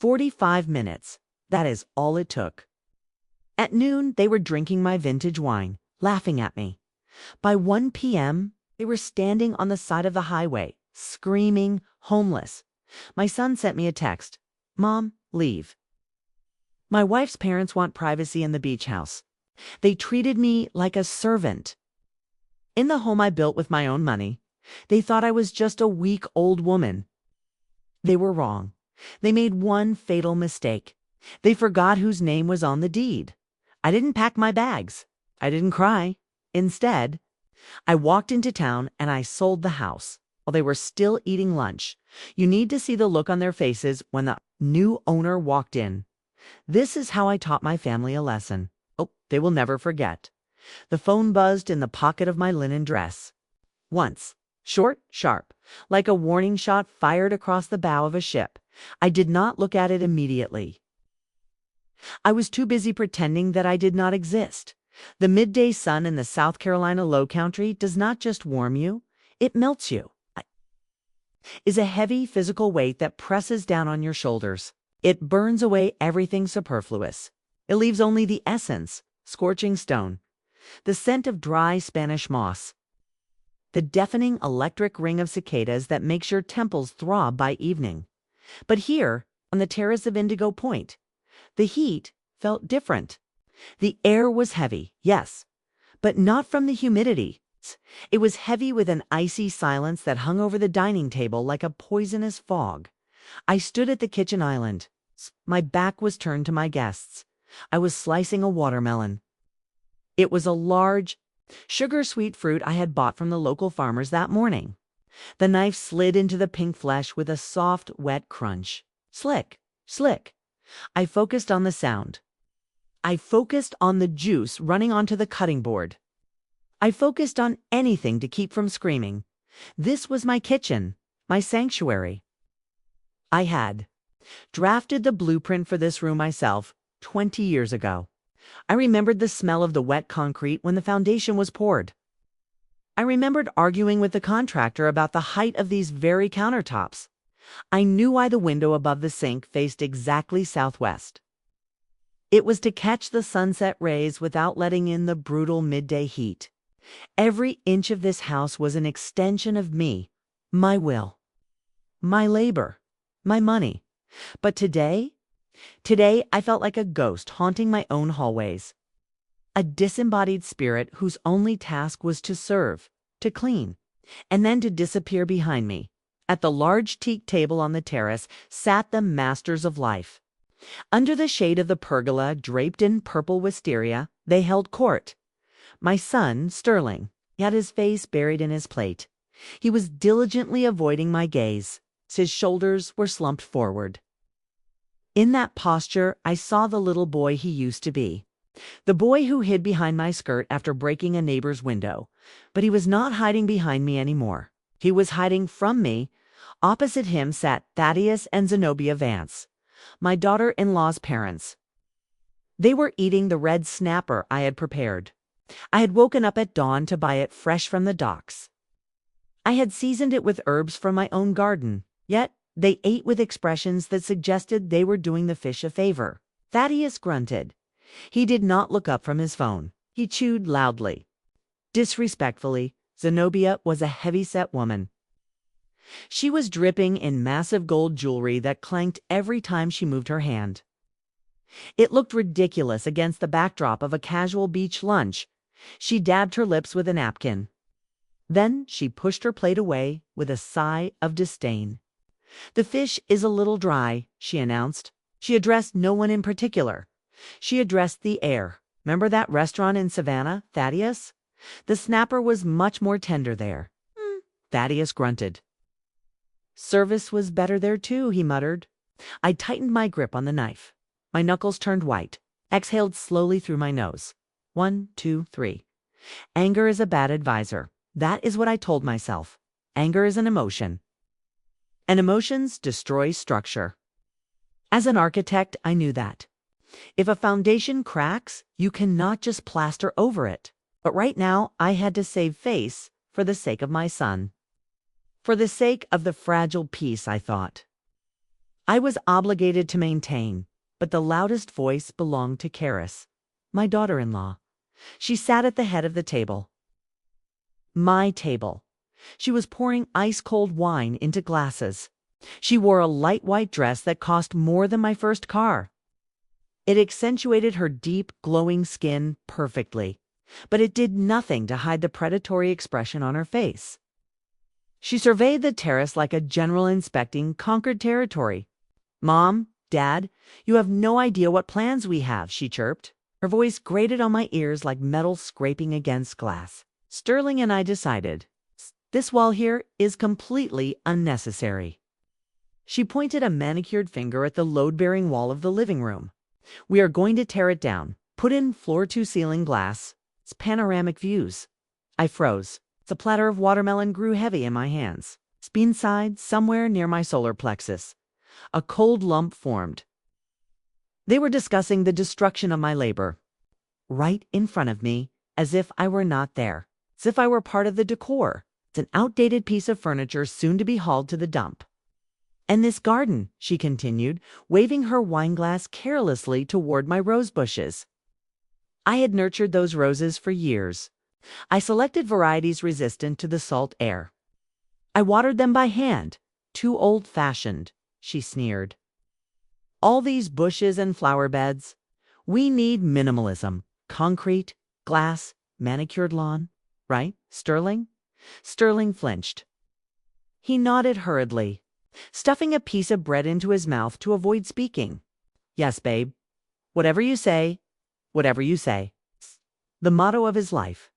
45 minutes. That is all it took. At noon, they were drinking my vintage wine, laughing at me. By 1 p.m., they were standing on the side of the highway, screaming, homeless. My son sent me a text. "Mom, leave. My wife's parents want privacy in the beach house. They treated me like a servant. In the home I built with my own money, they thought I was just a weak old woman. They were wrong. They made one fatal mistake. They forgot whose name was on the deed. I didn't pack my bags. I didn't cry. Instead, I walked into town and I sold the house while they were still eating lunch. You need to see the look on their faces when the new owner walked in. This is how I taught my family a lesson. Oh, they will never forget. The phone buzzed in the pocket of my linen dress. Once, short, sharp, like a warning shot fired across the bow of a ship. I did not look at it immediately. I was too busy pretending that I did not exist. The midday sun in the South Carolina low country does not just warm you, it melts you. Is a heavy physical weight that presses down on your shoulders. It burns away everything superfluous. It leaves only the essence, scorching stone, the scent of dry Spanish moss, the deafening electric ring of cicadas that makes your temples throb by evening. But here, on the terrace of Indigo Point, the heat felt different. The air was heavy, yes, but not from the humidity. It was heavy with an icy silence that hung over the dining table like a poisonous fog. I stood at the kitchen island. My back was turned to my guests. I was slicing a watermelon. It was a large, sugar-sweet fruit I had bought from the local farmers that morning. The knife slid into the pink flesh with a soft, wet crunch. Slick, slick. I focused on the sound. I focused on the juice running onto the cutting board. I focused on anything to keep from screaming. This was my kitchen, my sanctuary. I had drafted the blueprint for this room myself 20 years ago. I remembered the smell of the wet concrete when the foundation was poured. I remembered arguing with the contractor about the height of these very countertops. I knew why the window above the sink faced exactly southwest. It was to catch the sunset rays without letting in the brutal midday heat. Every inch of this house was an extension of me, my will, my labor, my money. But today I felt like a ghost haunting my own hallways. A disembodied spirit whose only task was to serve, to clean, and then to disappear behind me. At the large teak table on the terrace sat the masters of life. Under the shade of the pergola, draped in purple wisteria, they held court. My son, Sterling, had his face buried in his plate. He was diligently avoiding my gaze. His shoulders were slumped forward. In that posture, I saw the little boy he used to be. The boy who hid behind my skirt after breaking a neighbor's window. But he was not hiding behind me anymore. He was hiding from me. Opposite him sat Thaddeus and Zenobia Vance, my daughter-in-law's parents. They were eating the red snapper I had prepared. I had woken up at dawn to buy it fresh from the docks. I had seasoned it with herbs from my own garden, yet they ate with expressions that suggested they were doing the fish a favor. Thaddeus grunted. He did not look up from his phone. He chewed loudly. Disrespectfully, Zenobia was a heavy-set woman. She was dripping in massive gold jewelry that clanked every time she moved her hand. It looked ridiculous against the backdrop of a casual beach lunch. She dabbed her lips with a napkin. Then she pushed her plate away with a sigh of disdain. "The fish is a little dry," she announced. She addressed no one in particular. She addressed the air. "Remember that restaurant in Savannah, Thaddeus? The snapper was much more tender there." Thaddeus grunted. "Service was better there too," he muttered. I tightened my grip on the knife. My knuckles turned white. Exhaled slowly through my nose. 1, 2, 3. Anger is a bad advisor. That is what I told myself. Anger is an emotion. And emotions destroy structure. As an architect, I knew that. If a foundation cracks, you cannot just plaster over it. But right now, I had to save face for the sake of my son. For the sake of the fragile peace, I thought. I was obligated to maintain, but the loudest voice belonged to Caris, my daughter-in-law. She sat at the head of the table. My table. She was pouring ice-cold wine into glasses. She wore a light white dress that cost more than my first car. It accentuated her deep, glowing skin perfectly, but it did nothing to hide the predatory expression on her face. She surveyed the terrace like a general inspecting conquered territory. "Mom, Dad, you have no idea what plans we have," she chirped. Her voice grated on my ears like metal scraping against glass. Sterling and I decided, this wall here is completely unnecessary. She pointed a manicured finger at the load-bearing wall of the living room. "We are going to tear it down, put in floor-to-ceiling glass. It's panoramic views." I froze. The platter of watermelon grew heavy in my hands. Inside, somewhere near my solar plexus, a cold lump formed. They were discussing the destruction of my labor. Right in front of me, as if I were not there. As if I were part of the decor. It's an outdated piece of furniture soon to be hauled to the dump. "And this garden," she continued, waving her wineglass carelessly toward my rose bushes. I had nurtured those roses for years. I selected varieties resistant to the salt air. I watered them by hand. "Too old-fashioned," she sneered. "All these bushes and flower beds. We need minimalism. Concrete, glass, manicured lawn. Right, Sterling?" Sterling flinched. He nodded hurriedly, stuffing a piece of bread into his mouth to avoid speaking. "Yes, babe. Whatever you say, whatever you say." The motto of his life.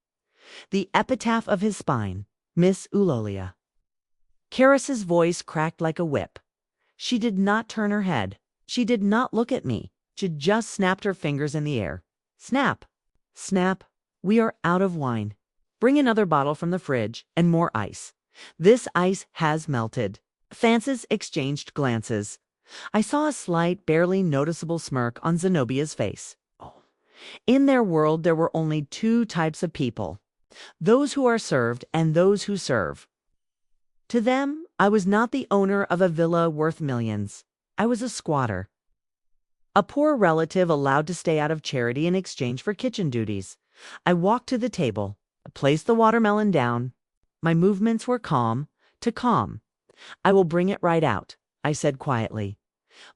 The epitaph of his spine, Miss Ulalia. Caris's voice cracked like a whip. She did not turn her head. She did not look at me. She just snapped her fingers in the air. Snap, snap. "We are out of wine. Bring another bottle from the fridge and more ice. This ice has melted." Frances exchanged glances. I saw a slight, barely noticeable smirk on Zenobia's face. In their world, there were only two types of people: those who are served and those who serve. To them, I was not the owner of a villa worth millions. I was a squatter. A poor relative allowed to stay out of charity in exchange for kitchen duties. I walked to the table. I placed the watermelon down. My movements were calm to calm. "I will bring it right out," I said quietly.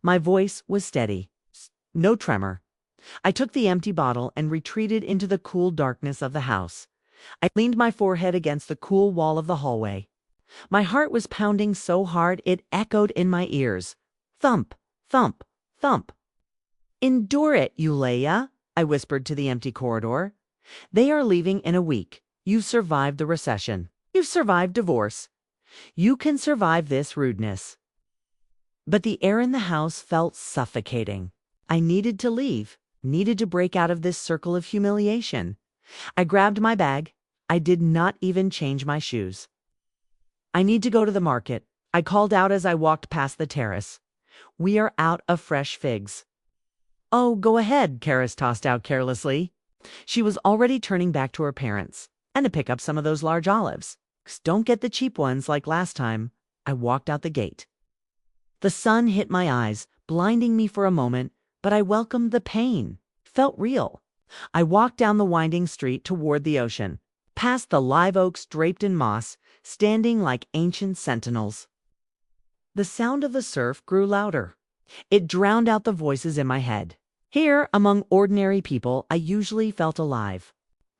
My voice was steady. No tremor. I took the empty bottle and retreated into the cool darkness of the house. I leaned my forehead against the cool wall of the hallway. My heart was pounding so hard it echoed in my ears. Thump, thump, thump. "Endure it, Ulalia," I whispered to the empty corridor. "They are leaving in a week. You've survived the recession. You've survived divorce. You can survive this rudeness." But the air in the house felt suffocating. I needed to leave, needed to break out of this circle of humiliation. I grabbed my bag. I did not even change my shoes. "I need to go to the market," I called out as I walked past the terrace. "We are out of fresh figs." "Oh, go ahead," Caris tossed out carelessly. She was already turning back to her parents. "And to pick up some of those large olives. Don't get the cheap ones like last time." I walked out the gate. The sun hit my eyes, blinding me for a moment, but I welcomed the pain. It felt real. I walked down the winding street toward the ocean, past the live oaks draped in moss, standing like ancient sentinels. The sound of the surf grew louder. It drowned out the voices in my head. Here, among ordinary people, I usually felt alive.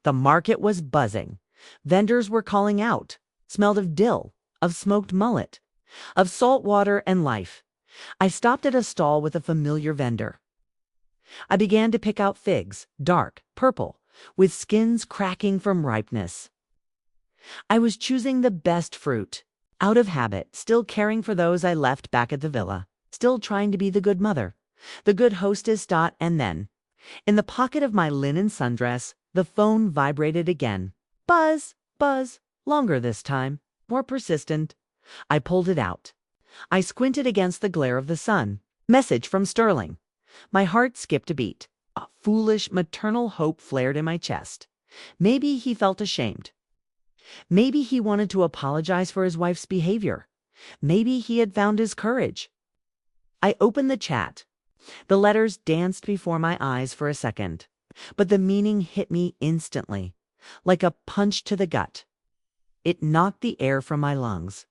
The market was buzzing. Vendors were calling out, smelled of dill, of smoked mullet, of salt water and life. I stopped at a stall with a familiar vendor. I began to pick out figs, dark, purple, with skins cracking from ripeness. I was choosing the best fruit, out of habit, still caring for those I left back at the villa, still trying to be the good mother, the good hostess. And then, in the pocket of my linen sundress, the phone vibrated again. Buzz, buzz, longer this time, more persistent. I pulled it out. I squinted against the glare of the sun. Message from Sterling. My heart skipped a beat. A foolish maternal hope flared in my chest. Maybe he felt ashamed. Maybe he wanted to apologize for his wife's behavior. Maybe he had found his courage. I opened the chat. The letters danced before my eyes for a second, but the meaning hit me instantly, like a punch to the gut. It knocked the air from my lungs.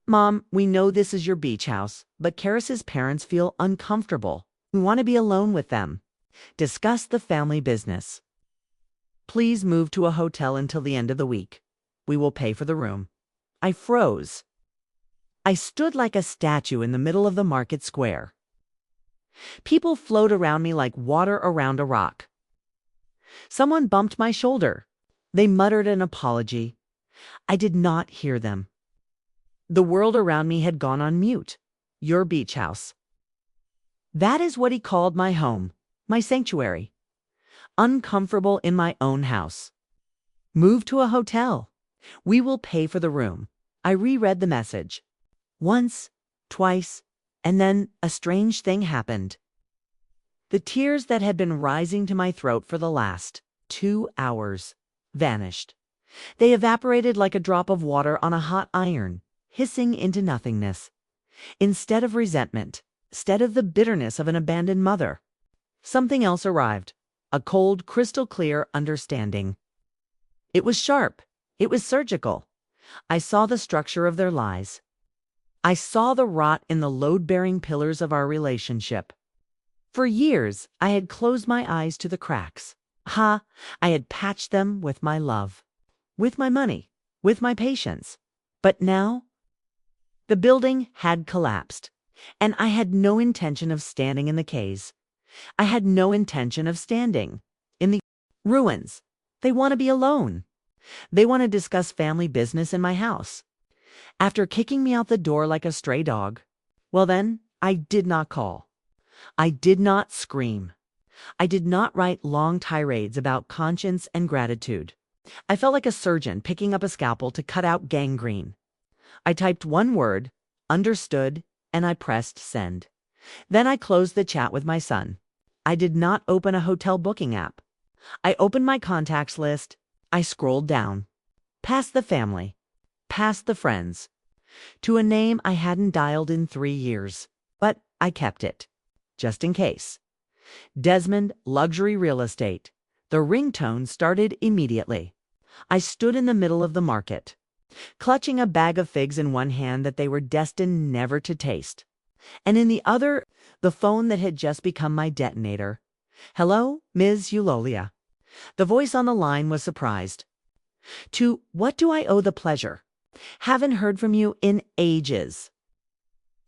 Mom, we know this is your beach house, but Caris's parents feel uncomfortable. We want to be alone with them. Discuss the family business. Please move to a hotel until the end of the week. We will pay for the room. I froze. I stood like a statue in the middle of the market square. People flowed around me like water around a rock. Someone bumped my shoulder. They muttered an apology. I did not hear them. The world around me had gone on mute. Your beach house. That is what he called my home, my sanctuary. Uncomfortable in my own house. Move to a hotel. We will pay for the room. I reread the message. Once, twice, and then a strange thing happened. The tears that had been rising to my throat for the last 2 hours vanished. They evaporated like a drop of water on a hot iron, hissing into nothingness. Instead of resentment, instead of the bitterness of an abandoned mother, something else arrived, a cold, crystal-clear understanding. It was sharp. It was surgical. I saw the structure of their lies. I saw the rot in the load-bearing pillars of our relationship. For years, I had closed my eyes to the cracks. I had patched them with my love, with my money, with my patience. But now, the building had collapsed, and I had no intention of standing in the caves. I had no intention of standing in the ruins. They want to be alone. They want to discuss family business in my house. After kicking me out the door like a stray dog, well then, I did not call. I did not scream. I did not write long tirades about conscience and gratitude. I felt like a surgeon picking up a scalpel to cut out gangrene. I typed one word, understood, and I pressed send. Then I closed the chat with my son. I did not open a hotel booking app. I opened my contacts list. I scrolled down, past the family, past the friends, to a name I hadn't dialed in 3 years, but I kept it, just in case. Desmond, luxury real estate. The ringtone started immediately. I stood in the middle of the market, clutching a bag of figs in one hand that they were destined never to taste, and in the other, the phone that had just become my detonator. Hello, Ms. Ulalia. The voice on the line was surprised. To what do I owe the pleasure? Haven't heard from you in ages.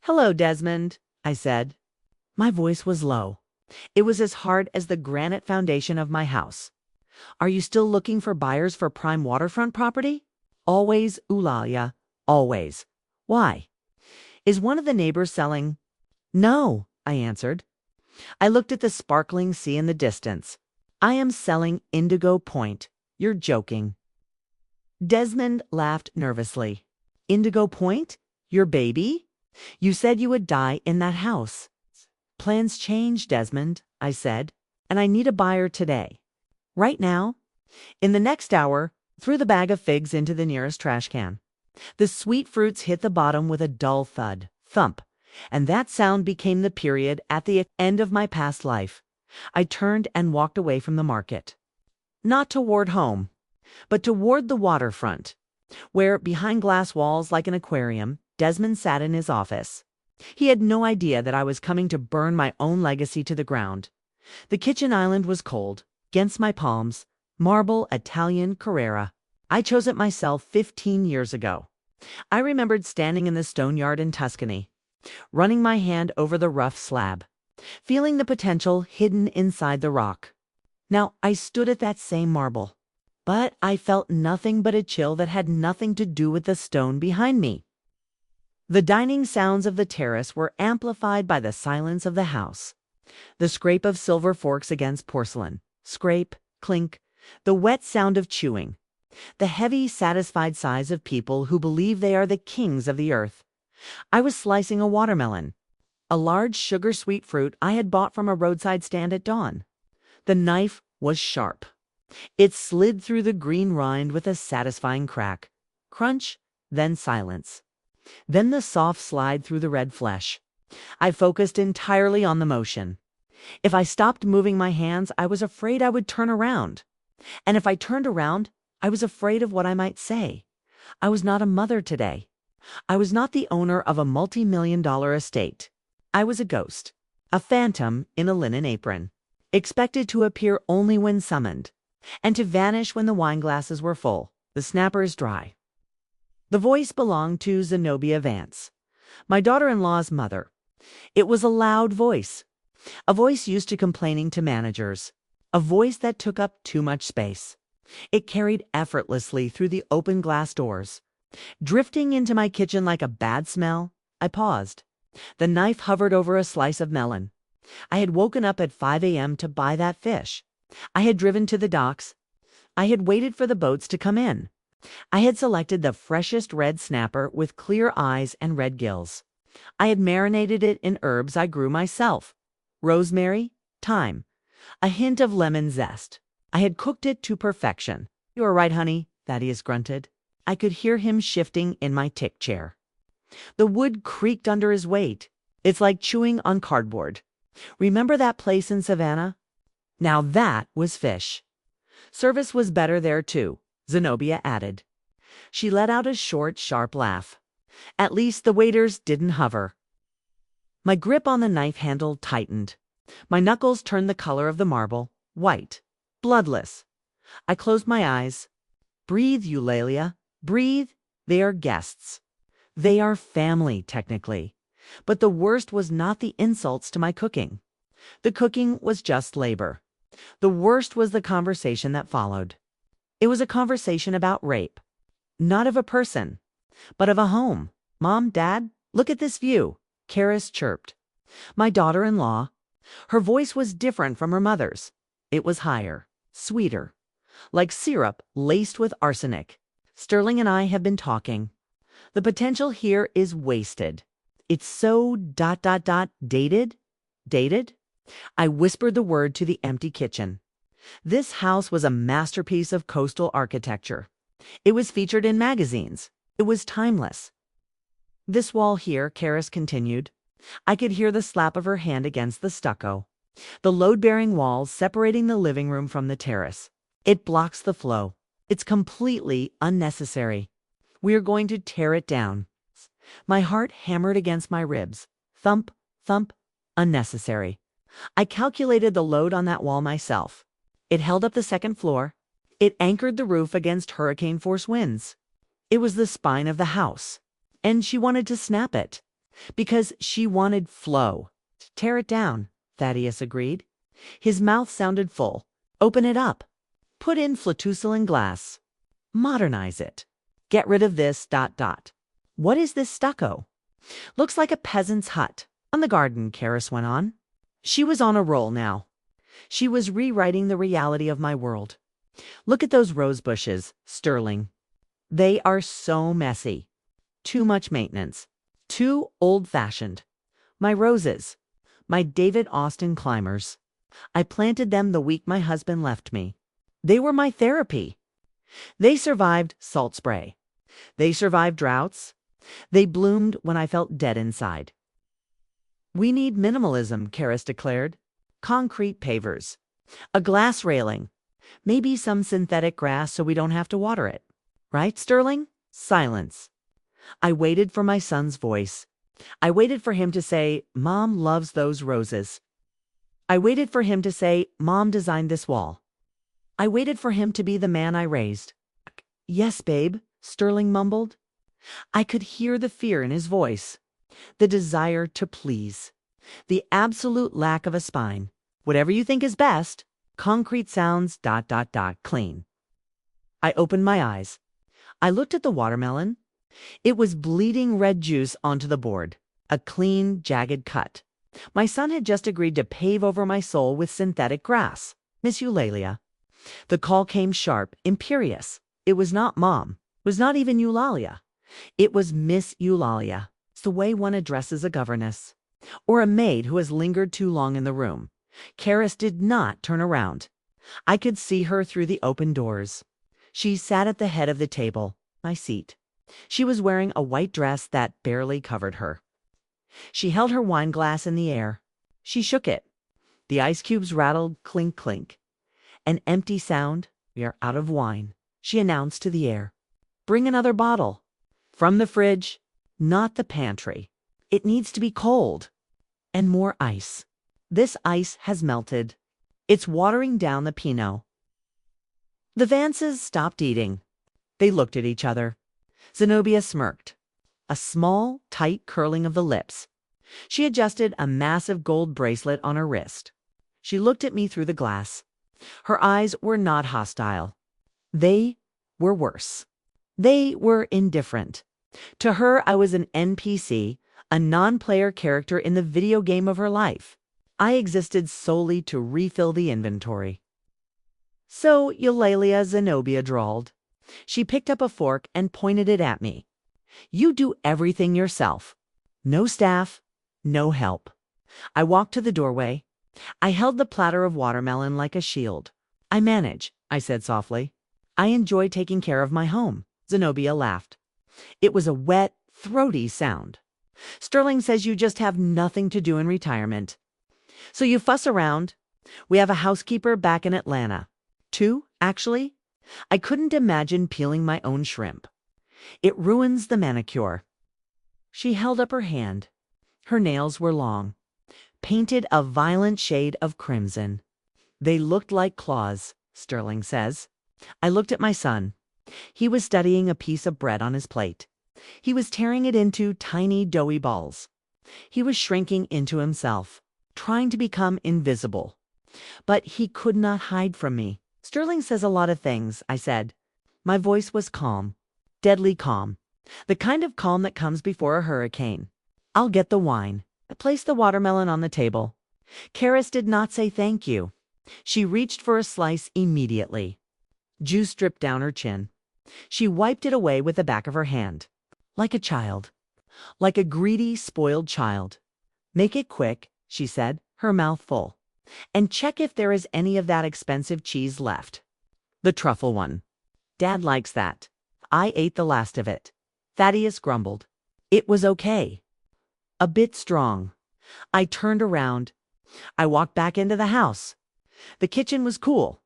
Hello, Desmond, I said. My voice was low. It was as hard as the granite foundation of my house. Are you still looking for buyers for prime waterfront property? Always, Ulalia, always. Why? Is one of the neighbors selling? No, I answered. I looked at the sparkling sea in the distance. I am selling Indigo Point. You're joking. Desmond laughed nervously. Indigo Point? Your baby? You said you would die in that house. Plans change, Desmond, I said, and I need a buyer today. Right now? In the next hour, threw the bag of figs into the nearest trash can. The sweet fruits hit the bottom with a dull thud, thump, and that sound became the period at the end of my past life. I turned and walked away from the market. Not toward home, but toward the waterfront, where, behind glass walls like an aquarium, Desmond sat in his office. He had no idea that I was coming to burn my own legacy to the ground. The kitchen island was cold, against my palms, marble Italian Carrera. I chose it myself 15 years ago. I remembered standing in the stone yard in Tuscany, running my hand over the rough slab, feeling the potential hidden inside the rock. Now, I stood at that same marble, but I felt nothing but a chill that had nothing to do with the stone behind me. The dining sounds of the terrace were amplified by the silence of the house. The scrape of silver forks against porcelain, scrape, clink, the wet sound of chewing, the heavy, satisfied sighs of people who believe they are the kings of the earth. I was slicing a watermelon, a large sugar-sweet fruit I had bought from a roadside stand at dawn. The knife was sharp. It slid through the green rind with a satisfying crack, crunch, then silence. Then the soft slide through the red flesh. I focused entirely on the motion. If I stopped moving my hands, I was afraid I would turn around. And if I turned around, I was afraid of what I might say. I was not a mother today. I was not the owner of a multi-million-dollar estate. I was a ghost, a phantom in a linen apron, expected to appear only when summoned, and to vanish when the wine glasses were full, the snappers dry. The voice belonged to Zenobia Vance, my daughter-in-law's mother. It was a loud voice, a voice used to complaining to managers, a voice that took up too much space. It carried effortlessly through the open glass doors. Drifting into my kitchen like a bad smell, I paused. The knife hovered over a slice of melon. I had woken up at 5 a.m. to buy that fish. I had driven to the docks. I had waited for the boats to come in. I had selected the freshest red snapper with clear eyes and red gills. I had marinated it in herbs I grew myself. Rosemary, thyme, a hint of lemon zest. I had cooked it to perfection. "You are right, honey," Thaddeus grunted. I could hear him shifting in my tick chair. The wood creaked under his weight. It's like chewing on cardboard. Remember that place in Savannah? Now that was fish. Service was better there too, Zenobia added. She let out a short, sharp laugh. At least the waiters didn't hover. My grip on the knife handle tightened. My knuckles turned the color of the marble, white, bloodless. I closed my eyes. Breathe, Ulalia. Breathe. They are guests. They are family, technically. But the worst was not the insults to my cooking. The cooking was just labor. The worst was the conversation that followed. It was a conversation about rape. Not of a person, but of a home. "Mom, Dad, look at this view," Caris chirped. My daughter-in-law. Her voice was different from her mother's. It was higher, sweeter, like syrup laced with arsenic. "Sterling and I have been talking. The potential here is wasted. It's so ... dated? Dated?" I whispered the word to the empty kitchen. This house was a masterpiece of coastal architecture. It was featured in magazines. It was timeless. "This wall here," Caris continued. I could hear the slap of her hand against the stucco. "The load-bearing walls separating the living room from the terrace. It blocks the flow. It's completely unnecessary. We are going to tear it down." My heart hammered against my ribs. Thump, thump, unnecessary. I calculated the load on that wall myself. It held up the second floor. It anchored the roof against hurricane-force winds. It was the spine of the house. And she wanted to snap it. Because she wanted flow. "Tear it down," Thaddeus agreed. His mouth sounded full. "Open it up. Put in flutucelin glass. Modernize it. Get rid of this ... What is this stucco?" "Looks like a peasant's hut." "On the garden," Caris went on. She was on a roll now. She was rewriting the reality of my world. "Look at those rose bushes, Sterling. They are so messy. Too much maintenance. Too old-fashioned. My roses. My David Austin climbers. I planted them the week my husband left me. They were my therapy. They survived salt spray. They survived droughts. They bloomed when I felt dead inside." "We need minimalism," Caris declared. "Concrete pavers. A glass railing. Maybe some synthetic grass so we don't have to water it. Right, Sterling?" Silence. I waited for my son's voice. I waited for him to say, "Mom loves those roses." I waited for him to say, "Mom designed this wall." I waited for him to be the man I raised. "Yes, babe," Sterling mumbled. I could hear the fear in his voice, the desire to please, the absolute lack of a spine. "Whatever you think is best. Concrete sounds ... clean." I opened my eyes. I looked at the watermelon. It was bleeding red juice onto the board, a clean, jagged cut. My son had just agreed to pave over my soul with synthetic grass. "Miss Eulalia." The call came sharp, imperious. It was not Mom. It was not even Eulalia. It was Miss Eulalia. It's the way one addresses a governess. Or a maid who has lingered too long in the room. Caris did not turn around. I could see her through the open doors. She sat at the head of the table, my seat. She was wearing a white dress that barely covered her. She held her wine glass in the air. She shook it. The ice cubes rattled clink clink. An empty sound. We are out of wine, she announced to the air. Bring another bottle. From the fridge, not the pantry. It needs to be cold. And more ice. This ice has melted. It's watering down the Pinot. The Vances stopped eating. They looked at each other. Zenobia smirked. A small, tight curling of the lips. She adjusted a massive gold bracelet on her wrist. She looked at me through the glass. Her eyes were not hostile. They were worse. They were indifferent. To her, I was an NPC, a non-player character in the video game of her life. I existed solely to refill the inventory. So Ulalia, Zenobia drawled. She picked up a fork and pointed it at me. You do everything yourself. No staff, no help. I walked to the doorway. I held the platter of watermelon like a shield. I manage, I said softly. I enjoy taking care of my home. Zenobia laughed. It was a wet, throaty sound. Sterling says you just have nothing to do in retirement. So you fuss around. We have a housekeeper back in Atlanta. 2, actually. I couldn't imagine peeling my own shrimp. It ruins the manicure. She held up her hand. Her nails were long, painted a violent shade of crimson. They looked like claws, Sterling says. I looked at my son. He was studying a piece of bread on his plate. He was tearing it into tiny, doughy balls. He was shrinking into himself, trying to become invisible. But he could not hide from me. Sterling says a lot of things, I said. My voice was calm, deadly calm, the kind of calm that comes before a hurricane. I'll get the wine. I placed the watermelon on the table. Caris did not say thank you. She reached for a slice immediately. Juice dripped down her chin. She wiped it away with the back of her hand. Like a child. Like a greedy, spoiled child. Make it quick, she said, her mouth full. And check if there is any of that expensive cheese left. The truffle one. Dad likes that. I ate the last of it. Thaddeus grumbled. It was okay. A bit strong. I turned around. I walked back into the house. The kitchen was cool.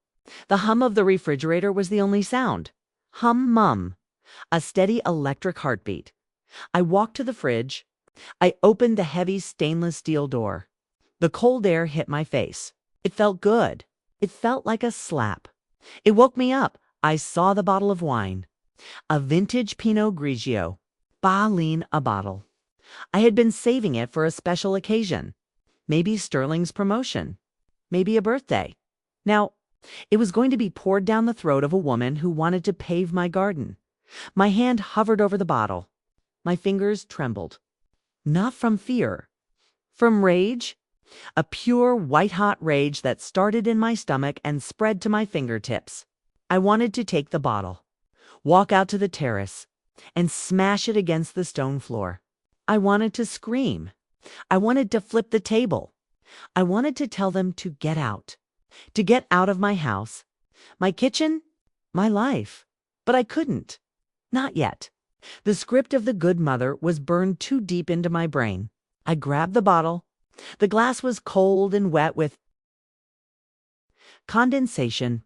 The hum of the refrigerator was the only sound. Hum-mum. A steady electric heartbeat. I walked to the fridge. I opened the heavy stainless steel door. The cold air hit my face. It felt good. It felt like a slap. It woke me up. I saw the bottle of wine. A vintage Pinot Grigio. Baleen a bottle. I had been saving it for a special occasion. Maybe Sterling's promotion. Maybe a birthday. Now, it was going to be poured down the throat of a woman who wanted to pave my garden. My hand hovered over the bottle. My fingers trembled. Not from fear. From rage. A pure, white-hot rage that started in my stomach and spread to my fingertips. I wanted to take the bottle, walk out to the terrace, and smash it against the stone floor. I wanted to scream. I wanted to flip the table. I wanted to tell them to get out of my house, my kitchen, my life. But I couldn't. Not yet. The script of the good mother was burned too deep into my brain. I grabbed the bottle. The glass was cold and wet with condensation.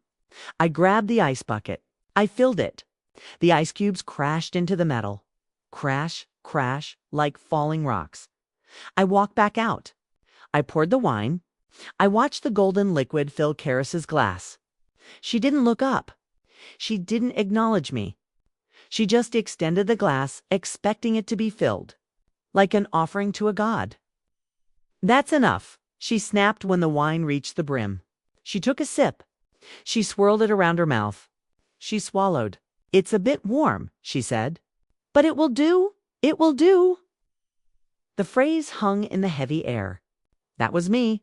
I grabbed the ice bucket. I filled it. The ice cubes crashed into the metal. Crash, crash, like falling rocks. I walked back out. I poured the wine. I watched the golden liquid fill Caris's glass. She didn't look up. She didn't acknowledge me. She just extended the glass, expecting it to be filled, like an offering to a god. That's enough, she snapped when the wine reached the brim. She took a sip. She swirled it around her mouth. She swallowed. It's a bit warm, she said. But it will do. It will do. The phrase hung in the heavy air. That was me.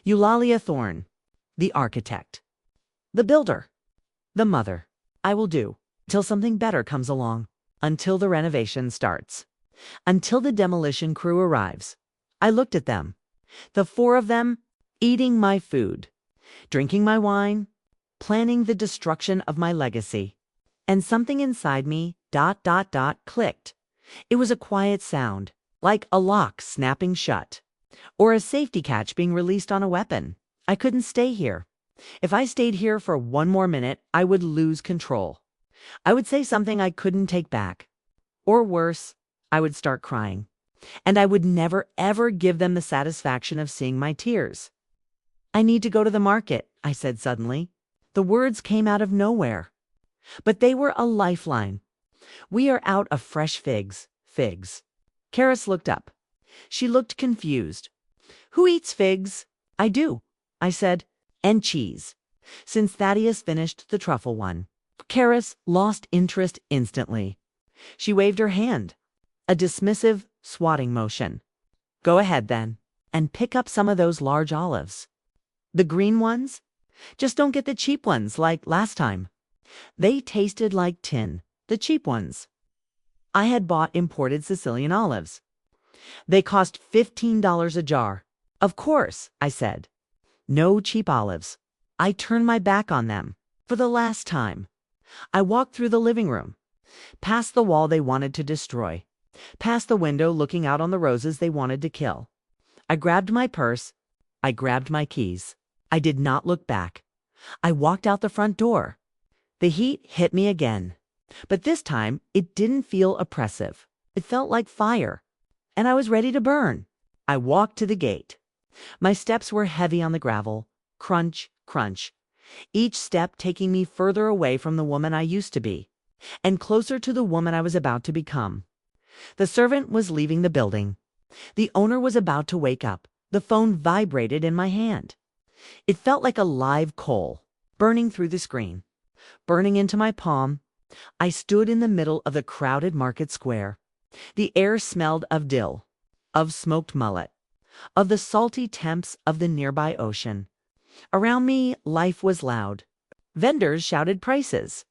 Ulalia Thorne. The architect. The builder. The mother. I will do. Till something better comes along. Until the renovation starts. Until the demolition crew arrives. I looked at them. The 4 of them, eating my food, drinking my wine, planning the destruction of my legacy. And something inside me, clicked. It was a quiet sound. like a lock snapping shut, or a safety catch being released on a weapon. I couldn't stay here. If I stayed here for one more minute, I would lose control. I would say something I couldn't take back. Or worse, I would start crying. And I would never, ever give them the satisfaction of seeing my tears. I need to go to the market, I said suddenly. The words came out of nowhere. But they were a lifeline. We are out of fresh figs. Figs. Caris looked up. She looked confused. Who eats figs? I do, I said. And cheese. Since Thaddeus finished the truffle one. Caris lost interest instantly. She waved her hand. A dismissive, swatting motion. Go ahead then, and pick up some of those large olives. The green ones? Just don't get the cheap ones like last time. They tasted like tin, the cheap ones. I had bought imported Sicilian olives. They cost $15 a jar. Of course, I said. No cheap olives. I turned my back on them, for the last time. I walked through the living room, past the wall they wanted to destroy, past the window looking out on the roses they wanted to kill. I grabbed my purse. I grabbed my keys. I did not look back. I walked out the front door. The heat hit me again, but this time it didn't feel oppressive. It felt like fire, and I was ready to burn. I walked to the gate. My steps were heavy on the gravel. Crunch, crunch. Each step taking me further away from the woman I used to be, and closer to the woman I was about to become. The servant was leaving the building. The owner was about to wake up. The phone vibrated in my hand. It felt like a live coal, burning through the screen, burning into my palm. I stood in the middle of the crowded market square. The air smelled of dill, of smoked mullet, of the salty temps of the nearby ocean. Around me, life was loud. Vendors shouted prices.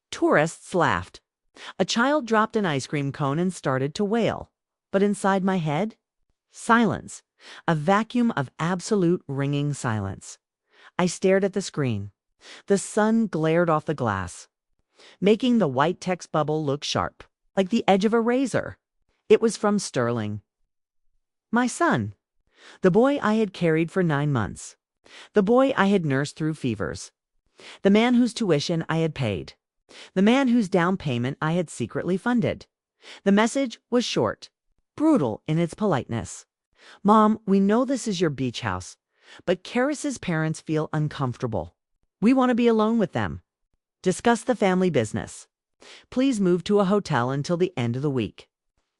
Tourists laughed. A child dropped an ice cream cone and started to wail. But inside my head, silence, a vacuum of absolute ringing silence. I stared at the screen. The sun glared off the glass, making the white text bubble look sharp, like the edge of a razor. It was from Sterling. My son. The boy I had carried for 9 months. The boy I had nursed through fevers. The man whose tuition I had paid. The man whose down payment I had secretly funded. The message was short, brutal in its politeness. Mom, we know this is your beach house, but Caris's parents feel uncomfortable. We want to be alone with them. Discuss the family business. Please move to a hotel until the end of the week.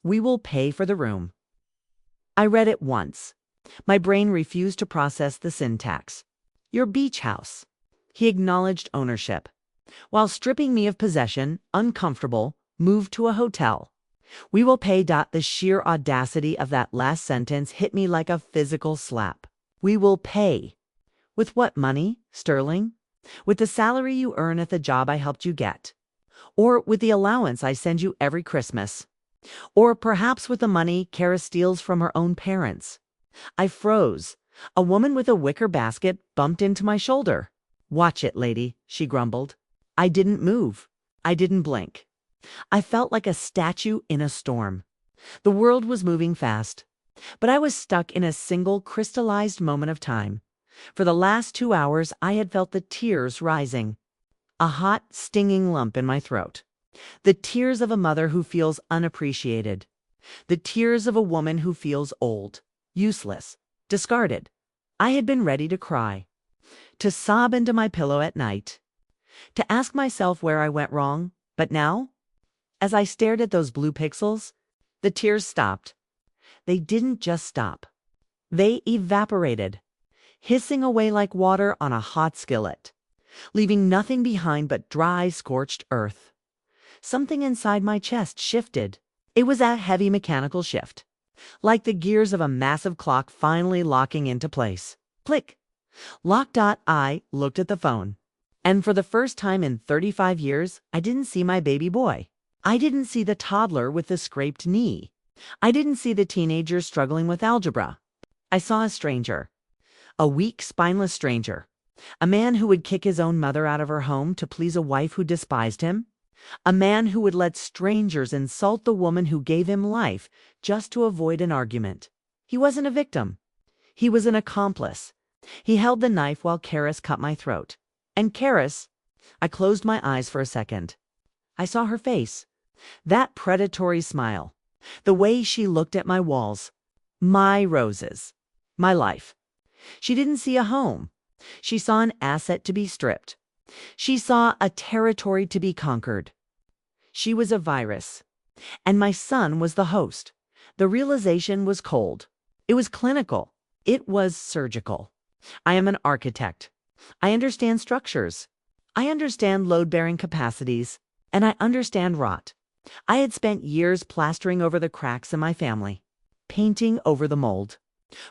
We will pay for the room. I read it once. My brain refused to process the syntax. Your beach house. He acknowledged ownership. While stripping me of possession, uncomfortable, moved to a hotel. We will pay. The sheer audacity of that last sentence hit me like a physical slap. We will pay. With what money, Sterling? With the salary you earn at the job I helped you get? Or with the allowance I send you every Christmas? Or perhaps with the money Caris steals from her own parents? I froze. A woman with a wicker basket bumped into my shoulder. Watch it, lady, she grumbled. I didn't move. I didn't blink. I felt like a statue in a storm. The world was moving fast, but I was stuck in a single crystallized moment of time. For the last 2 hours, I had felt the tears rising. A hot, stinging lump in my throat. The tears of a mother who feels unappreciated. The tears of a woman who feels old, useless, discarded. I had been ready to cry, to sob into my pillow at night, to ask myself where I went wrong. But now, as I stared at those blue pixels, the tears stopped. They didn't just stop. They evaporated, hissing away like water on a hot skillet, leaving nothing behind but dry, scorched earth. Something inside my chest shifted. It was a heavy mechanical shift, like the gears of a massive clock finally locking into place. Click. Lock. I looked at the phone. And for the first time in 35 years, I didn't see my baby boy. I didn't see the toddler with the scraped knee. I didn't see the teenager struggling with algebra. I saw a stranger. A weak, spineless stranger. A man who would kick his own mother out of her home to please a wife who despised him. A man who would let strangers insult the woman who gave him life just to avoid an argument. He wasn't a victim. He was an accomplice. He held the knife while Caris cut my throat. And Caris, I closed my eyes for a second. I saw her face. That predatory smile. The way she looked at my walls. My roses. My life. She didn't see a home. She saw an asset to be stripped. She saw a territory to be conquered. She was a virus. And my son was the host. The realization was cold. It was clinical. It was surgical. I am an architect. I understand structures. I understand load-bearing capacities. And I understand rot. I had spent years plastering over the cracks in my family, painting over the mold,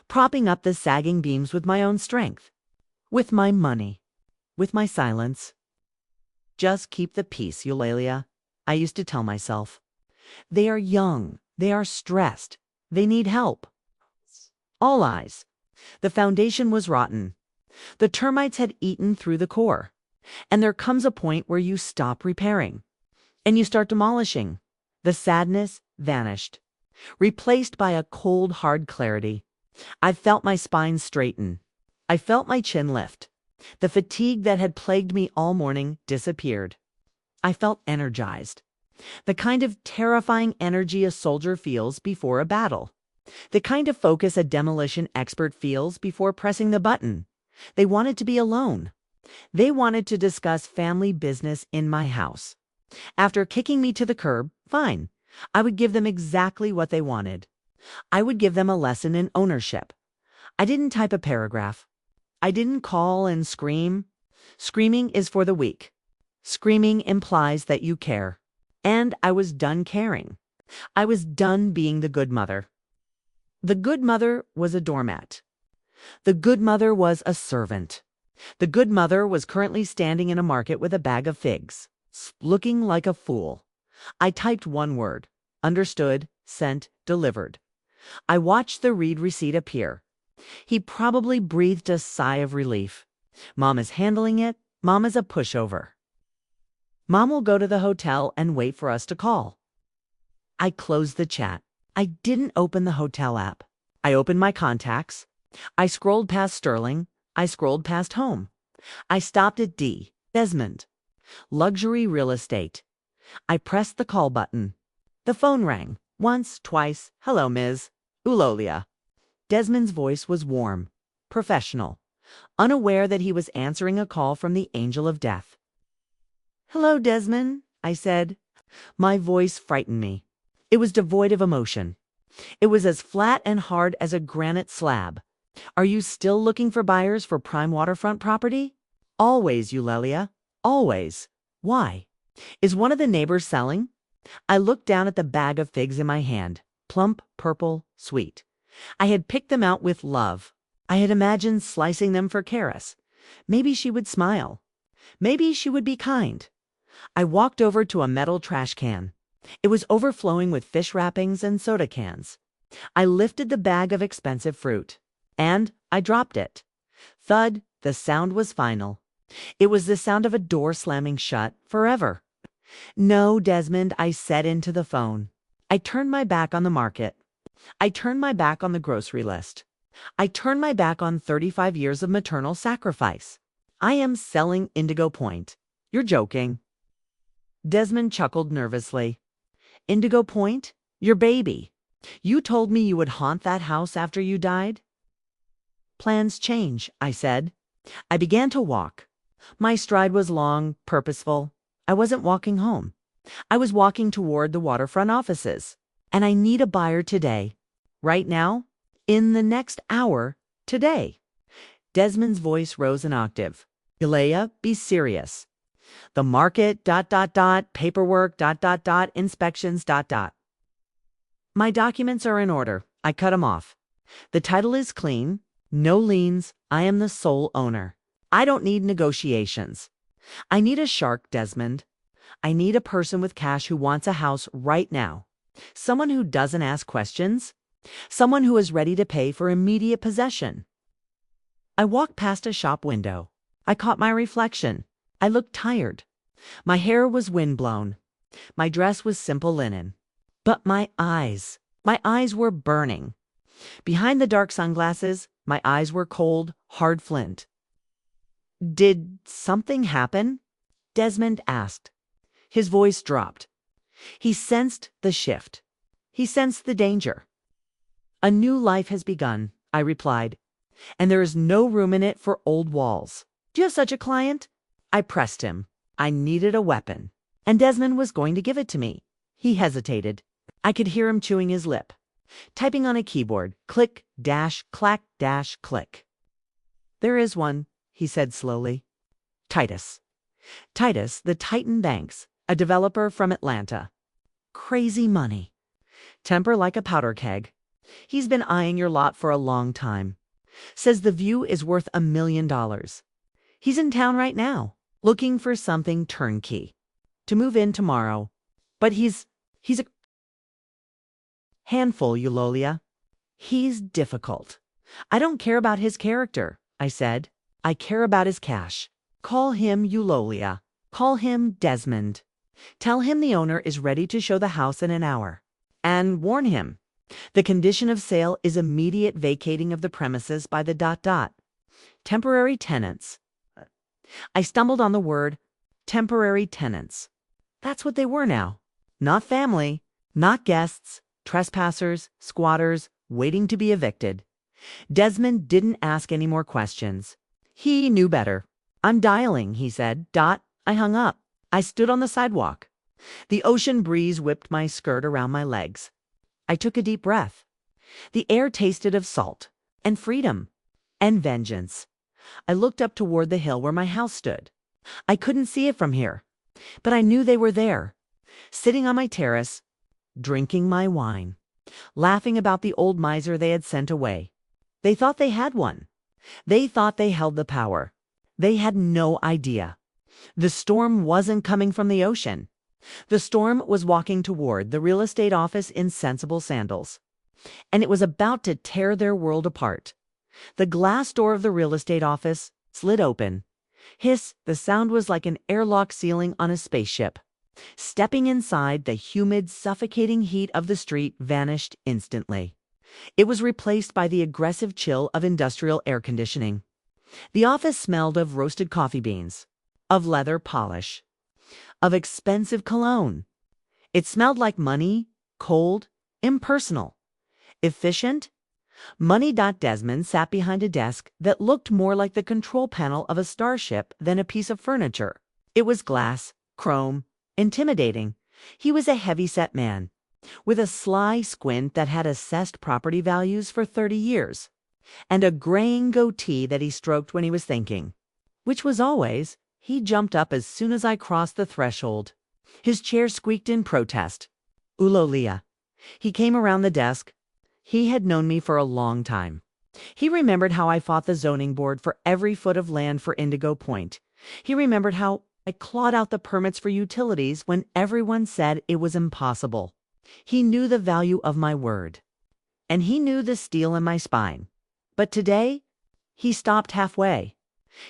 propping up the sagging beams with my own strength, with my money, with my silence. Just keep the peace, Ulalia, I used to tell myself. They are young. They are stressed. They need help. All eyes. The foundation was rotten. The termites had eaten through the core. And there comes a point where you stop repairing. And you start demolishing. The sadness vanished, replaced by a cold, hard clarity. I felt my spine straighten. I felt my chin lift. The fatigue that had plagued me all morning disappeared. I felt energized. The kind of terrifying energy a soldier feels before a battle. The kind of focus a demolition expert feels before pressing the button. They wanted to be alone. They wanted to discuss family business in my house. After kicking me to the curb, fine. I would give them exactly what they wanted. I would give them a lesson in ownership. I didn't type a paragraph. I didn't call and scream. Screaming is for the weak. Screaming implies that you care. And I was done caring. I was done being the good mother. The good mother was a doormat. The good mother was a servant. The good mother was currently standing in a market with a bag of figs, looking like a fool. I typed one word. Understood, sent, delivered. I watched the read receipt appear. He probably breathed a sigh of relief. Mom is handling it. Mom is a pushover. Mom will go to the hotel and wait for us to call. I closed the chat. I didn't open the hotel app. I opened my contacts. I scrolled past Sterling. I scrolled past home. I stopped at D. Desmond. Luxury real estate. I pressed the call button. The phone rang. Once, twice. Hello, Ms. Ulalia. Desmond's voice was warm, professional, unaware that he was answering a call from the angel of death. Hello, Desmond, I said. My voice frightened me. It was devoid of emotion. It was as flat and hard as a granite slab. Are you still looking for buyers for prime waterfront property? Always, Ulalia. Always. Why? Is one of the neighbors selling? I looked down at the bag of figs in my hand. Plump, purple, sweet. I had picked them out with love. I had imagined slicing them for Caris. Maybe she would smile. Maybe she would be kind. I walked over to a metal trash can. It was overflowing with fish wrappings and soda cans. I lifted the bag of expensive fruit. And I dropped it. Thud, the sound was final. It was the sound of a door slamming shut forever. No, Desmond, I said into the phone. I turned my back on the market. I turned my back on the grocery list. I turned my back on 35 years of maternal sacrifice. I am selling Indigo Point. You're joking. Desmond chuckled nervously. Indigo Point? Your baby. You told me you would haunt that house after you died? Plans change, I said. I began to walk. My stride was long, purposeful. I wasn't walking home. I was walking toward the waterfront offices. And I need a buyer today. Right now. In the next hour. Today. Desmond's voice rose an octave. Ulalia, be serious. The market, ... paperwork, ... inspections, ... My documents are in order. I cut them off. The title is clean. No liens. I am the sole owner. I don't need negotiations. I need a shark, Desmond. I need a person with cash who wants a house right now. Someone who doesn't ask questions. Someone who is ready to pay for immediate possession. I walked past a shop window. I caught my reflection. I looked tired. My hair was windblown. My dress was simple linen. But my eyes were burning. Behind the dark sunglasses, my eyes were cold, hard flint. "Did something happen?" Desmond asked. His voice dropped. He sensed the shift. He sensed the danger. "A new life has begun," I replied, "and there is no room in it for old walls. Do you have such a client?" I pressed him. I needed a weapon, and Desmond was going to give it to me. He hesitated. I could hear him chewing his lip, typing on a keyboard. Click, dash, clack, dash, click. "There is one," he said slowly. Titus. Titus, the Titan Banks, a developer from Atlanta. Crazy money. Temper like a powder keg. He's been eyeing your lot for a long time. Says the view is worth $1 million. He's in town right now, looking for something turnkey. To move in tomorrow. But he's a handful, Ulalia. He's difficult. I don't care about his character, I said. I care about his cash. Call him Ulalia. Call him Desmond. Tell him the owner is ready to show the house in an hour. And warn him. The condition of sale is immediate vacating of the premises by the ... temporary tenants. I stumbled on the word temporary tenants. That's what they were now. Not family, not guests, trespassers, squatters, waiting to be evicted. Desmond didn't ask any more questions. He knew better. "I'm dialing," he said. I hung up. I stood on the sidewalk. The ocean breeze whipped my skirt around my legs. I took a deep breath. The air tasted of salt and freedom and vengeance. I looked up toward the hill where my house stood. I couldn't see it from here, but I knew they were there, sitting on my terrace, drinking my wine, laughing about the old miser they had sent away. They thought they had one. They thought they held the power. They had no idea. The storm wasn't coming from the ocean. The storm was walking toward the real estate office in sensible sandals, and it was about to tear their world apart. The glass door of the real estate office slid open. Hiss, the sound was like an airlock ceiling on a spaceship. Stepping inside, the humid, suffocating heat of the street vanished instantly. It was replaced by the aggressive chill of industrial air conditioning. The office smelled of roasted coffee beans, of leather polish, of expensive cologne. It smelled like money, cold, impersonal, efficient. Money. Desmond sat behind a desk that looked more like the control panel of a starship than a piece of furniture. It was glass, chrome, intimidating. He was a heavy-set man, with a sly squint that had assessed property values for 30 years, and a graying goatee that he stroked when he was thinking, which was always. He jumped up as soon as I crossed the threshold. His chair squeaked in protest. Ulalia. He came around the desk. He had known me for a long time. He remembered how I fought the zoning board for every foot of land for Indigo Point. He remembered how I clawed out the permits for utilities when everyone said it was impossible. He knew the value of my word. And he knew the steel in my spine. But today, he stopped halfway.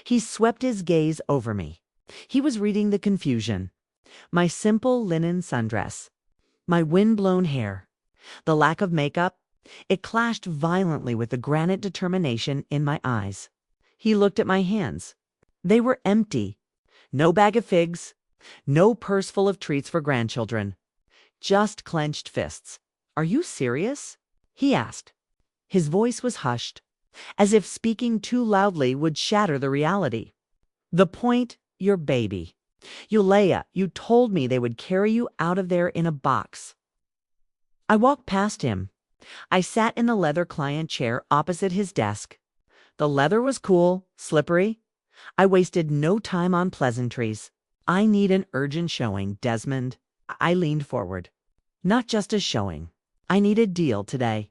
He swept his gaze over me. He was reading the confusion. My simple linen sundress. My wind-blown hair. The lack of makeup. It clashed violently with the granite determination in my eyes. He looked at my hands. They were empty. No bag of figs. No purse full of treats for grandchildren. Just clenched fists. "Are you serious?" he asked. His voice was hushed, as if speaking too loudly would shatter the reality. "The point, your baby. Ulalia, you told me they would carry you out of there in a box." I walked past him. I sat in the leather client chair opposite his desk. The leather was cool, slippery. I wasted no time on pleasantries. "I need an urgent showing, Desmond." I leaned forward. "Not just a showing. I need a deal today."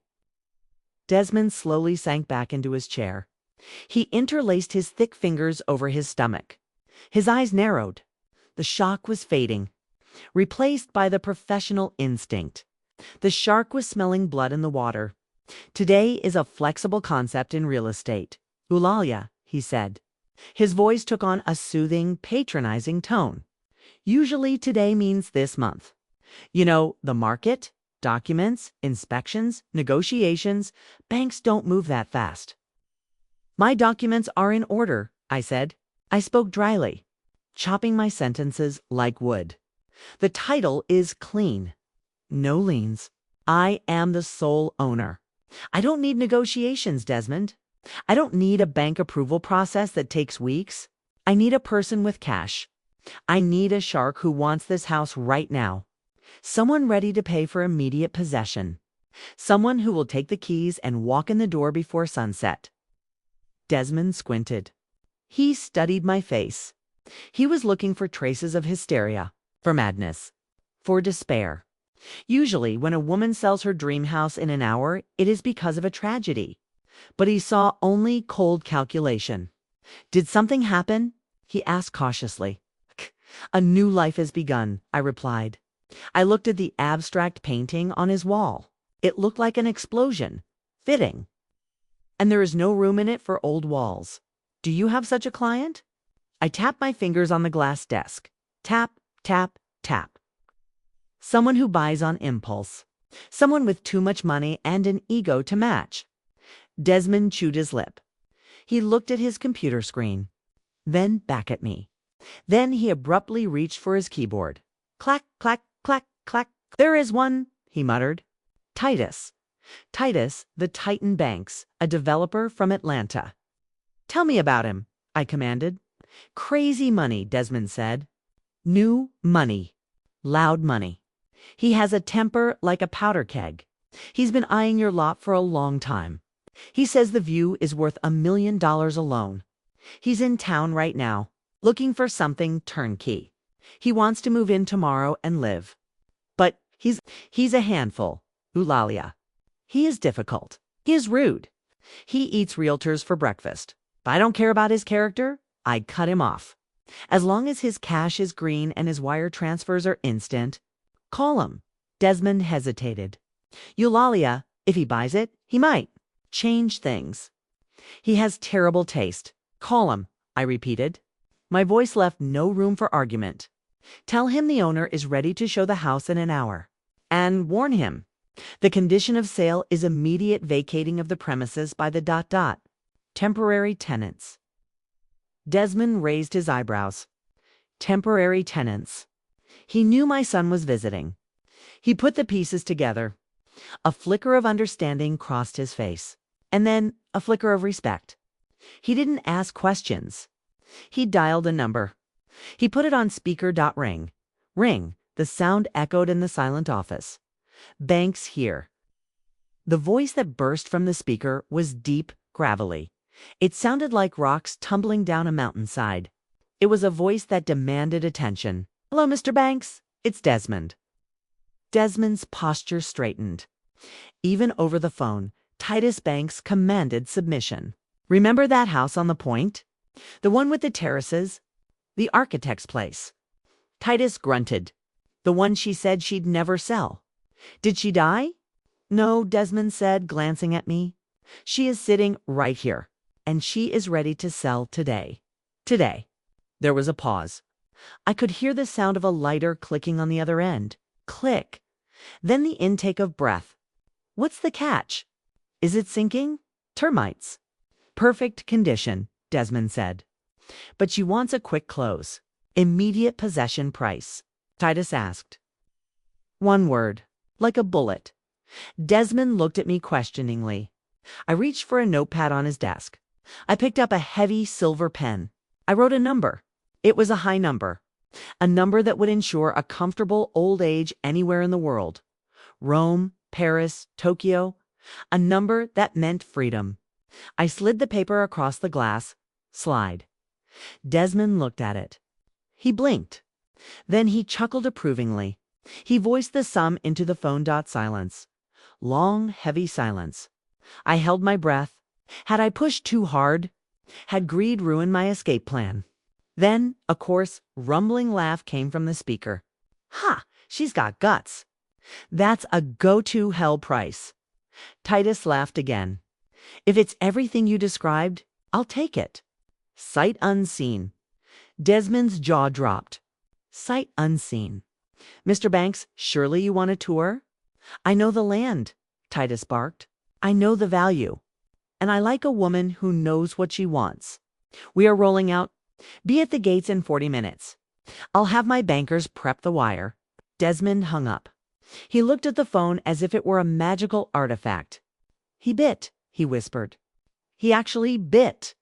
Desmond slowly sank back into his chair. He interlaced his thick fingers over his stomach. His eyes narrowed. The shock was fading, replaced by the professional instinct. The shark was smelling blood in the water. "Today is a flexible concept in real estate. Ulalia," he said. His voice took on a soothing, patronizing tone. Usually today means this month. You know, the market, documents, inspections, negotiations, banks don't move that fast. My documents are in order, I said. I spoke dryly, chopping my sentences like wood. The title is clean. No liens. I am the sole owner. I don't need negotiations, Desmond. I don't need a bank approval process that takes weeks. I need a person with cash. I need a shark who wants this house right now. Someone ready to pay for immediate possession. Someone who will take the keys and walk in the door before sunset. Desmond squinted. He studied my face. He was looking for traces of hysteria, for madness, for despair. Usually, when a woman sells her dream house in an hour, it is because of a tragedy. But he saw only cold calculation. Did something happen? He asked cautiously. A new life has begun, I replied. I looked at the abstract painting on his wall. It looked like an explosion. Fitting. And there is no room in it for old walls. Do you have such a client? I tapped my fingers on the glass desk. Tap, tap, tap. Someone who buys on impulse. Someone with too much money and an ego to match. Desmond chewed his lip. He looked at his computer screen, then back at me. Then he abruptly reached for his keyboard. Clack, clack, clack, clack. There is one, he muttered. Titus. Titus, the Titan Banks, a developer from Atlanta. Tell me about him, I commanded. Crazy money, Desmond said. New money. Loud money. He has a temper like a powder keg. He's been eyeing your lot for a long time. He says the view is worth $1 million alone. He's in town right now, looking for something turnkey. He wants to move in tomorrow and live. But he's a handful, Ulalia. He is difficult. He is rude. He eats realtors for breakfast. If I don't care about his character, I cut him off. As long as his cash is green and his wire transfers are instant, call him. Desmond hesitated. Ulalia, if he buys it, he might change things. He has terrible taste. Call him, I repeated. My voice left no room for argument. Tell him the owner is ready to show the house in an hour. And warn him. The condition of sale is immediate vacating of the premises by the ... temporary tenants. Desmond raised his eyebrows. Temporary tenants. He knew my son was visiting. He put the pieces together. A flicker of understanding crossed his face, and then a flicker of respect. He didn't ask questions. He dialed a number. He put it on speaker. Ring. Ring. The sound echoed in the silent office. Banks here. The voice that burst from the speaker was deep, gravelly. It sounded like rocks tumbling down a mountainside. It was a voice that demanded attention. Hello, Mr. Banks. It's Desmond. Desmond's posture straightened. Even over the phone, Titus Banks commanded submission. Remember that house on the point? The one with the terraces? The architect's place. Titus grunted. The one she said she'd never sell. Did she die? No, Desmond said, glancing at me. She is sitting right here, and she is ready to sell today. Today. There was a pause. I could hear the sound of a lighter clicking on the other end. Click. Then the intake of breath. What's the catch? Is it sinking? Termites. Perfect condition, Desmond said. But she wants a quick close. Immediate possession price. Titus asked. One word. Like a bullet. Desmond looked at me questioningly. I reached for a notepad on his desk. I picked up a heavy silver pen. I wrote a number. It was a high number. A number that would ensure a comfortable old age anywhere in the world. Rome, Paris, Tokyo. A number that meant freedom. I slid the paper across the glass. Slide. Desmond looked at it. He blinked. Then he chuckled approvingly. He voiced the sum into the phone. Silence. Long, heavy silence. I held my breath. Had I pushed too hard? Had greed ruined my escape plan? Then a coarse, rumbling laugh came from the speaker. Ha! She's got guts. That's a go-to hell price. Titus laughed again. If it's everything you described, I'll take it. Sight unseen. Desmond's jaw dropped. sight unseen. Mr. Banks, surely you want a tour? I know the land, Titus barked. I know the value. And I like a woman who knows what she wants. We are rolling out. Be at the gates in 40 minutes. I'll have my bankers prep the wire. Desmond hung up. He looked at the phone as if it were a magical artifact. He bit, he whispered. He actually bit.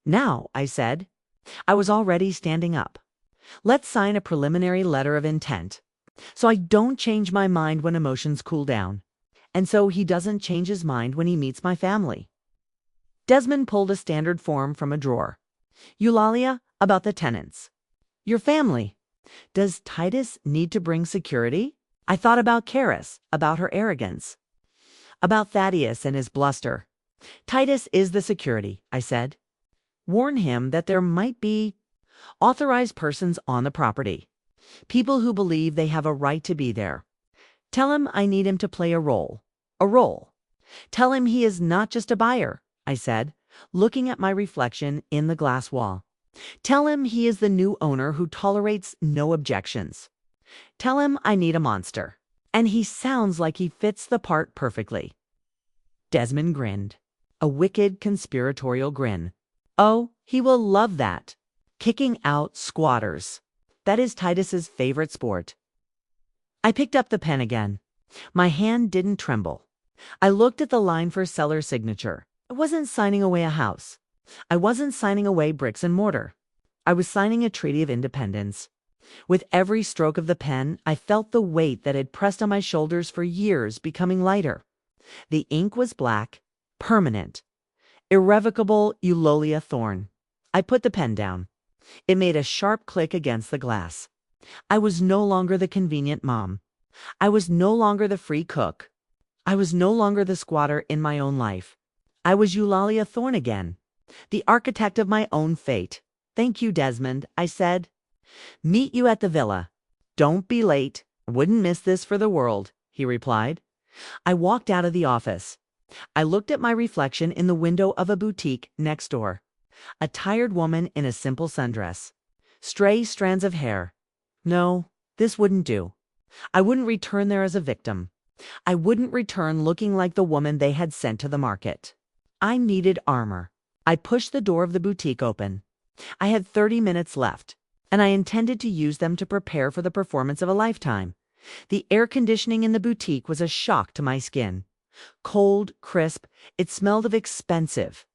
Now, I said. I was already standing up. Let's sign a preliminary letter of intent, so I don't change my mind when emotions cool down, and so he doesn't change his mind when he meets my family. Desmond pulled a standard form from a drawer. Eulalia, about the tenants. Your family. Does Titus need to bring security? I thought about Caris, about her arrogance, about Thaddeus and his bluster. Titus is the security, I said. Warn him that there might be authorized persons on the property, people who believe they have a right to be there. Tell him I need him to play a role. A role. Tell him he is not just a buyer, I said, looking at my reflection in the glass wall. Tell him he is the new owner who tolerates no objections. Tell him I need a monster. And he sounds like he fits the part perfectly. Desmond grinned, a wicked conspiratorial grin. Oh, he will love that. Kicking out squatters. That is Titus's favorite sport. I picked up the pen again. My hand didn't tremble. I looked at the line for seller signature. I wasn't signing away a house. I wasn't signing away bricks and mortar. I was signing a treaty of independence. With every stroke of the pen, I felt the weight that had pressed on my shoulders for years becoming lighter. The ink was black, permanent. Irrevocable Ulalia Thorne. I put the pen down. It made a sharp click against the glass. I was no longer the convenient mom. I was no longer the free cook. I was no longer the squatter in my own life. I was Ulalia Thorne again, the architect of my own fate. Thank you, Desmond, I said. Meet you at the villa. Don't be late. I wouldn't miss this for the world, he replied. I walked out of the office. I looked at my reflection in the window of a boutique next door. A tired woman in a simple sundress. Stray strands of hair. No, this wouldn't do. I wouldn't return there as a victim. I wouldn't return looking like the woman they had sent to the market. I needed armor. I pushed the door of the boutique open. I had 30 minutes left, and I intended to use them to prepare for the performance of a lifetime. The air conditioning in the boutique was a shock to my skin. Cold, crisp, it smelled of expensive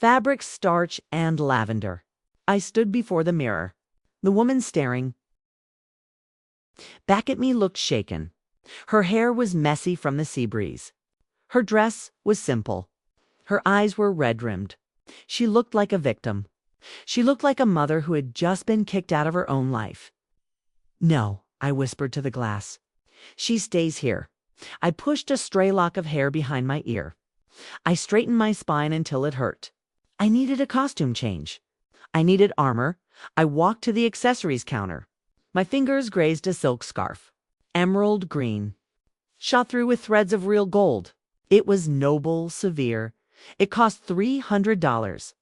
fabric, starch, and lavender. I stood before the mirror. The woman staring back at me looked shaken. Her hair was messy from the sea breeze. Her dress was simple. Her eyes were red-rimmed. She looked like a victim. She looked like a mother who had just been kicked out of her own life. No, I whispered to the glass. She stays here. I pushed a stray lock of hair behind my ear. I straightened my spine until it hurt. I needed a costume change. I needed armor. I walked to the accessories counter. My fingers grazed a silk scarf. Emerald green. Shot through with threads of real gold. It was noble, severe. It cost $300.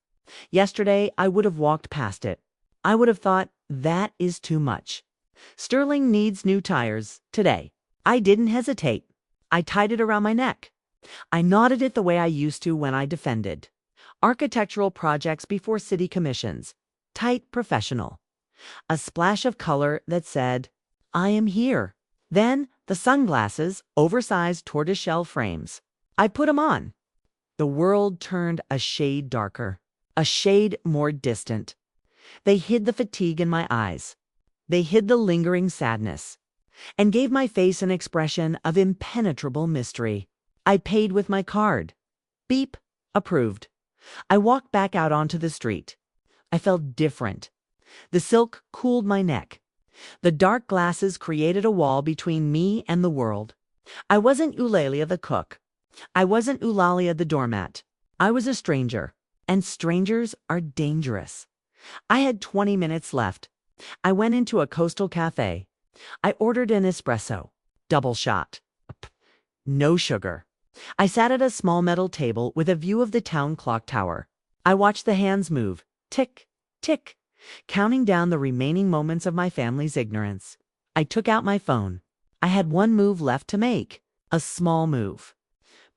Yesterday, I would have walked past it. I would have thought, that is too much. Sterling needs new tires today. I didn't hesitate. I tied it around my neck. I knotted it the way I used to when I defended architectural projects before city commissions. Tight, professional. A splash of color that said, I am here. Then the sunglasses, oversized tortoiseshell frames. I put them on. The world turned a shade darker, a shade more distant. They hid the fatigue in my eyes. They hid the lingering sadness, and gave my face an expression of impenetrable mystery. I paid with my card. Beep. Approved. I walked back out onto the street. I felt different. The silk cooled my neck. The dark glasses created a wall between me and the world. I wasn't Eulalia the cook. I wasn't Eulalia the doormat. I was a stranger, and strangers are dangerous. I had 20 minutes left. I went into a coastal cafe. I ordered an espresso, double shot. No sugar. I sat at a small metal table with a view of the town clock tower. I watched the hands move. Tick, tick. Counting down the remaining moments of my family's ignorance, I took out my phone. I had one move left to make, a small move,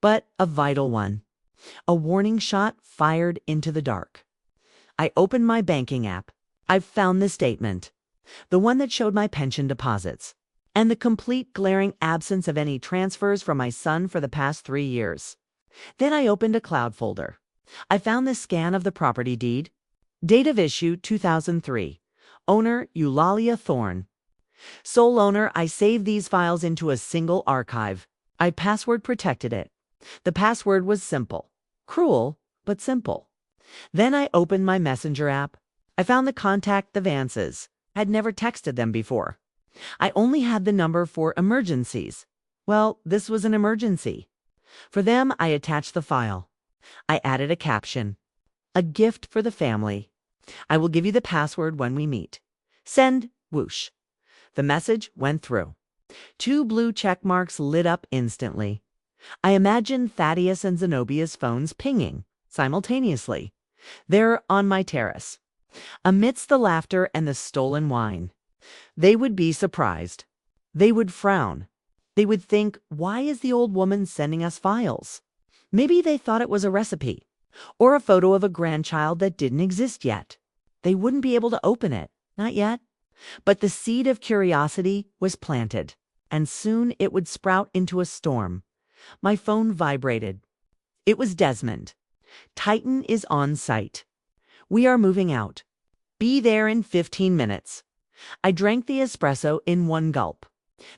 but a vital one. A warning shot fired into the dark. I opened my banking app. I found the statement, the one that showed my pension deposits, and the complete glaring absence of any transfers from my son for the past 3 years. Then I opened a cloud folder. I found the scan of the property deed. Date of issue 2003. Owner Ulalia Thorne. Sole owner. I saved these files into a single archive. I password protected it. The password was simple. Cruel, but simple. Then I opened my messenger app. I found the contact the Vances. I had never texted them before. I only had the number for emergencies. Well, this was an emergency. For them, I attached the file. I added a caption. A gift for the family. I will give you the password when we meet. Send, whoosh. The message went through. 2 blue check marks lit up instantly. I imagined Thaddeus and Zenobia's phones pinging simultaneously. There on my terrace, amidst the laughter and the stolen wine. They would be surprised. They would frown. They would think, why is the old woman sending us files? Maybe they thought it was a recipe, or a photo of a grandchild that didn't exist yet. They wouldn't be able to open it, not yet. But the seed of curiosity was planted, and soon it would sprout into a storm. My phone vibrated. It was Desmond. Titan is on site. We are moving out. Be there in 15 minutes. I drank the espresso in one gulp.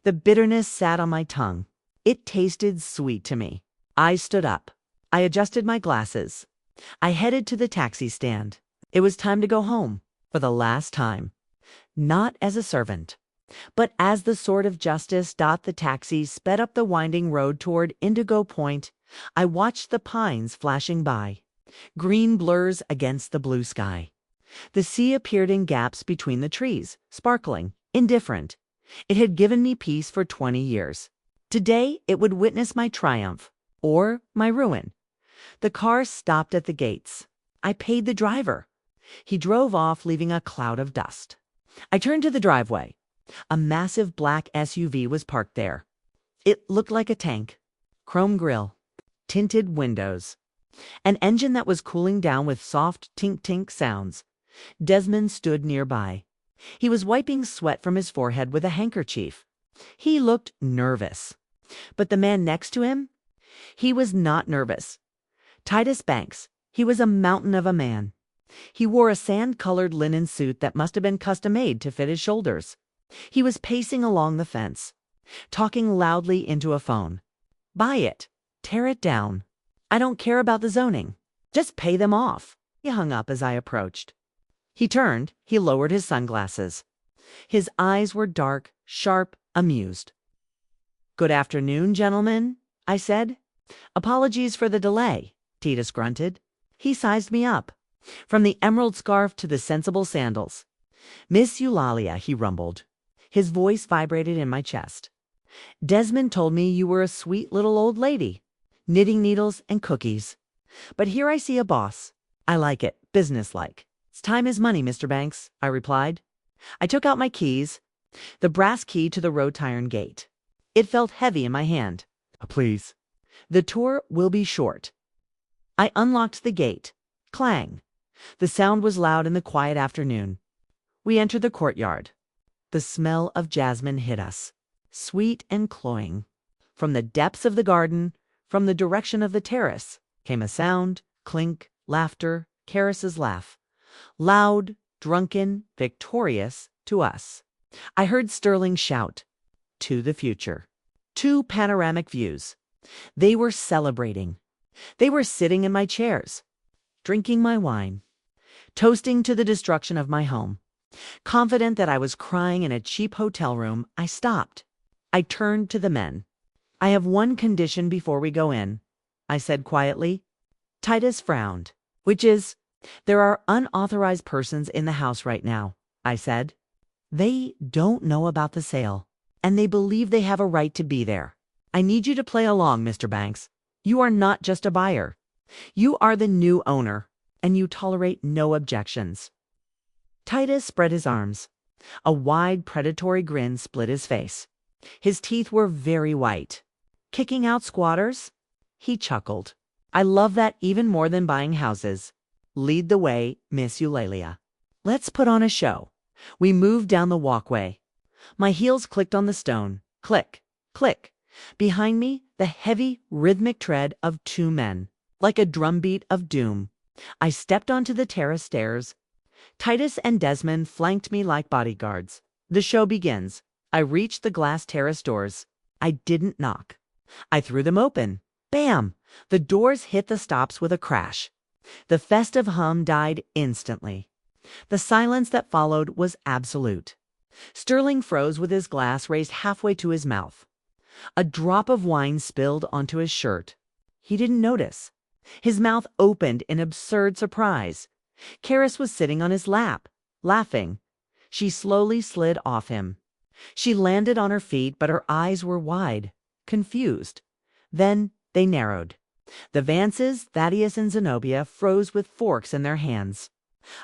The bitterness sat on my tongue. It tasted sweet to me. I stood up. I adjusted my glasses. I headed to the taxi stand. It was time to go home, for the last time. Not as a servant, but as the sword of justice. The taxi sped up the winding road toward Indigo Point. I watched the pines flashing by, green blurs against the blue sky. The sea appeared in gaps between the trees, sparkling, indifferent. It had given me peace for 20 years. Today it would witness my triumph, or my ruin. The car stopped at the gates. I paid the driver. He drove off, leaving a cloud of dust. I turned to the driveway. A massive black SUV was parked there. It looked like a tank. Chrome grille, tinted windows, an engine that was cooling down with soft tink-tink sounds. Desmond stood nearby. He was wiping sweat from his forehead with a handkerchief. He looked nervous. But the man next to him? He was not nervous. Titus Banks. He was a mountain of a man. He wore a sand-colored linen suit that must have been custom-made to fit his shoulders. He was pacing along the fence, talking loudly into a phone. Buy it. Tear it down. I don't care about the zoning. Just pay them off. He hung up as I approached. He turned. He lowered his sunglasses. His eyes were dark, sharp, amused. Good afternoon, gentlemen, I said. Apologies for the delay, Titus grunted. He sized me up, from the emerald scarf to the sensible sandals. Miss Eulalia, he rumbled. His voice vibrated in my chest. Desmond told me you were a sweet little old lady, knitting needles and cookies. But here I see a boss. I like it, businesslike. Time is money, Mr. Banks, I replied. I took out my keys, the brass key to the wrought iron gate. It felt heavy in my hand. Please. The tour will be short. I unlocked the gate. Clang. The sound was loud in the quiet afternoon. We entered the courtyard. The smell of jasmine hit us, sweet and cloying. From the depths of the garden, from the direction of the terrace, came a sound, clink, laughter, Caris's laugh. Loud, drunken, victorious to us. I heard Sterling shout, to the future. 2 panoramic views. They were celebrating. They were sitting in my chairs, drinking my wine, toasting to the destruction of my home. Confident that I was crying in a cheap hotel room, I stopped. I turned to the men. I have one condition before we go in, I said quietly. Titus frowned. Which is, there are unauthorized persons in the house right now, I said. They don't know about the sale, and they believe they have a right to be there. I need you to play along, Mr. Banks. You are not just a buyer. You are the new owner, and you tolerate no objections. Titus spread his arms. A wide, predatory grin split his face. His teeth were very white. Kicking out squatters? He chuckled. I love that even more than buying houses. Lead the way, Miss Eulalia. Let's put on a show. We moved down the walkway. My heels clicked on the stone. Click, click. Behind me, the heavy, rhythmic tread of two men, like a drumbeat of doom. I stepped onto the terrace stairs. Titus and Desmond flanked me like bodyguards. The show begins. I reached the glass terrace doors. I didn't knock. I threw them open. Bam! The doors hit the stops with a crash. The festive hum died instantly. The silence that followed was absolute. Sterling froze with his glass raised halfway to his mouth. A drop of wine spilled onto his shirt. He didn't notice. His mouth opened in absurd surprise. Caris was sitting on his lap, laughing. She slowly slid off him. She landed on her feet, but her eyes were wide, confused. Then they narrowed. The Vances, Thaddeus and Zenobia froze with forks in their hands.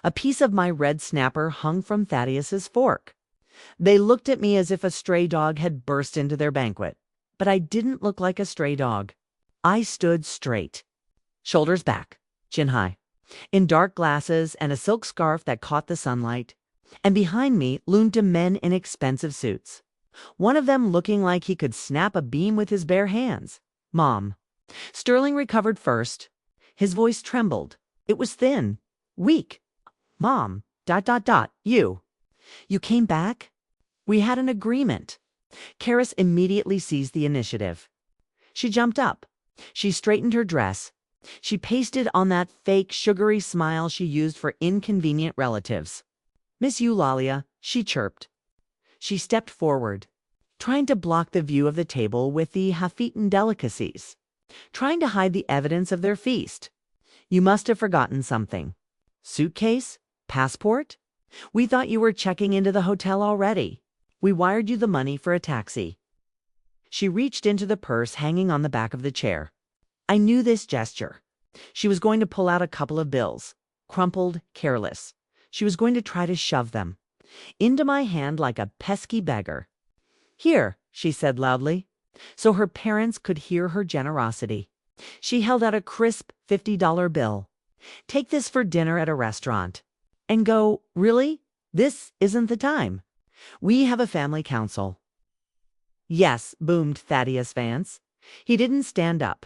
A piece of my red snapper hung from Thaddeus's fork. They looked at me as if a stray dog had burst into their banquet. But I didn't look like a stray dog. I stood straight, shoulders back, chin high, in dark glasses and a silk scarf that caught the sunlight. And behind me loomed two men in expensive suits. One of them looking like he could snap a beam with his bare hands. Mom. Sterling recovered first. His voice trembled. It was thin, weak. Mom, ... You came back? We had an agreement. Caris immediately seized the initiative. She jumped up. She straightened her dress. She pasted on that fake, sugary smile she used for inconvenient relatives. Miss Eulalia, she chirped. She stepped forward, trying to block the view of the table with the half-eaten delicacies, trying to hide the evidence of their feast. You must have forgotten something. Suitcase? Passport? We thought you were checking into the hotel already. We wired you the money for a taxi. She reached into the purse hanging on the back of the chair. I knew this gesture. She was going to pull out a couple of bills, crumpled, careless. She was going to try to shove them into my hand like a pesky beggar. Here, she said loudly, so her parents could hear her generosity. She held out a crisp $50 bill. Take this for dinner at a restaurant. And go, really? This isn't the time. We have a family council. Yes, boomed Thaddeus Vance. He didn't stand up.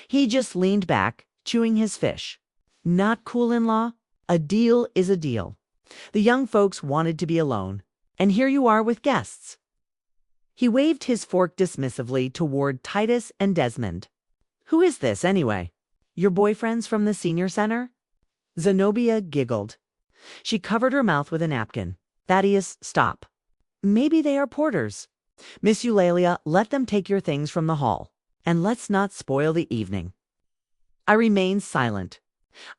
He just leaned back, chewing his fish. Not cool, in-law. A deal is a deal. The young folks wanted to be alone, and here you are with guests. He waved his fork dismissively toward Titus and Desmond. Who is this, anyway? Your boyfriends from the senior center? Zenobia giggled. She covered her mouth with a napkin. Thaddeus, stop. Maybe they are porters. Miss Eulalia, let them take your things from the hall, and let's not spoil the evening. I remained silent.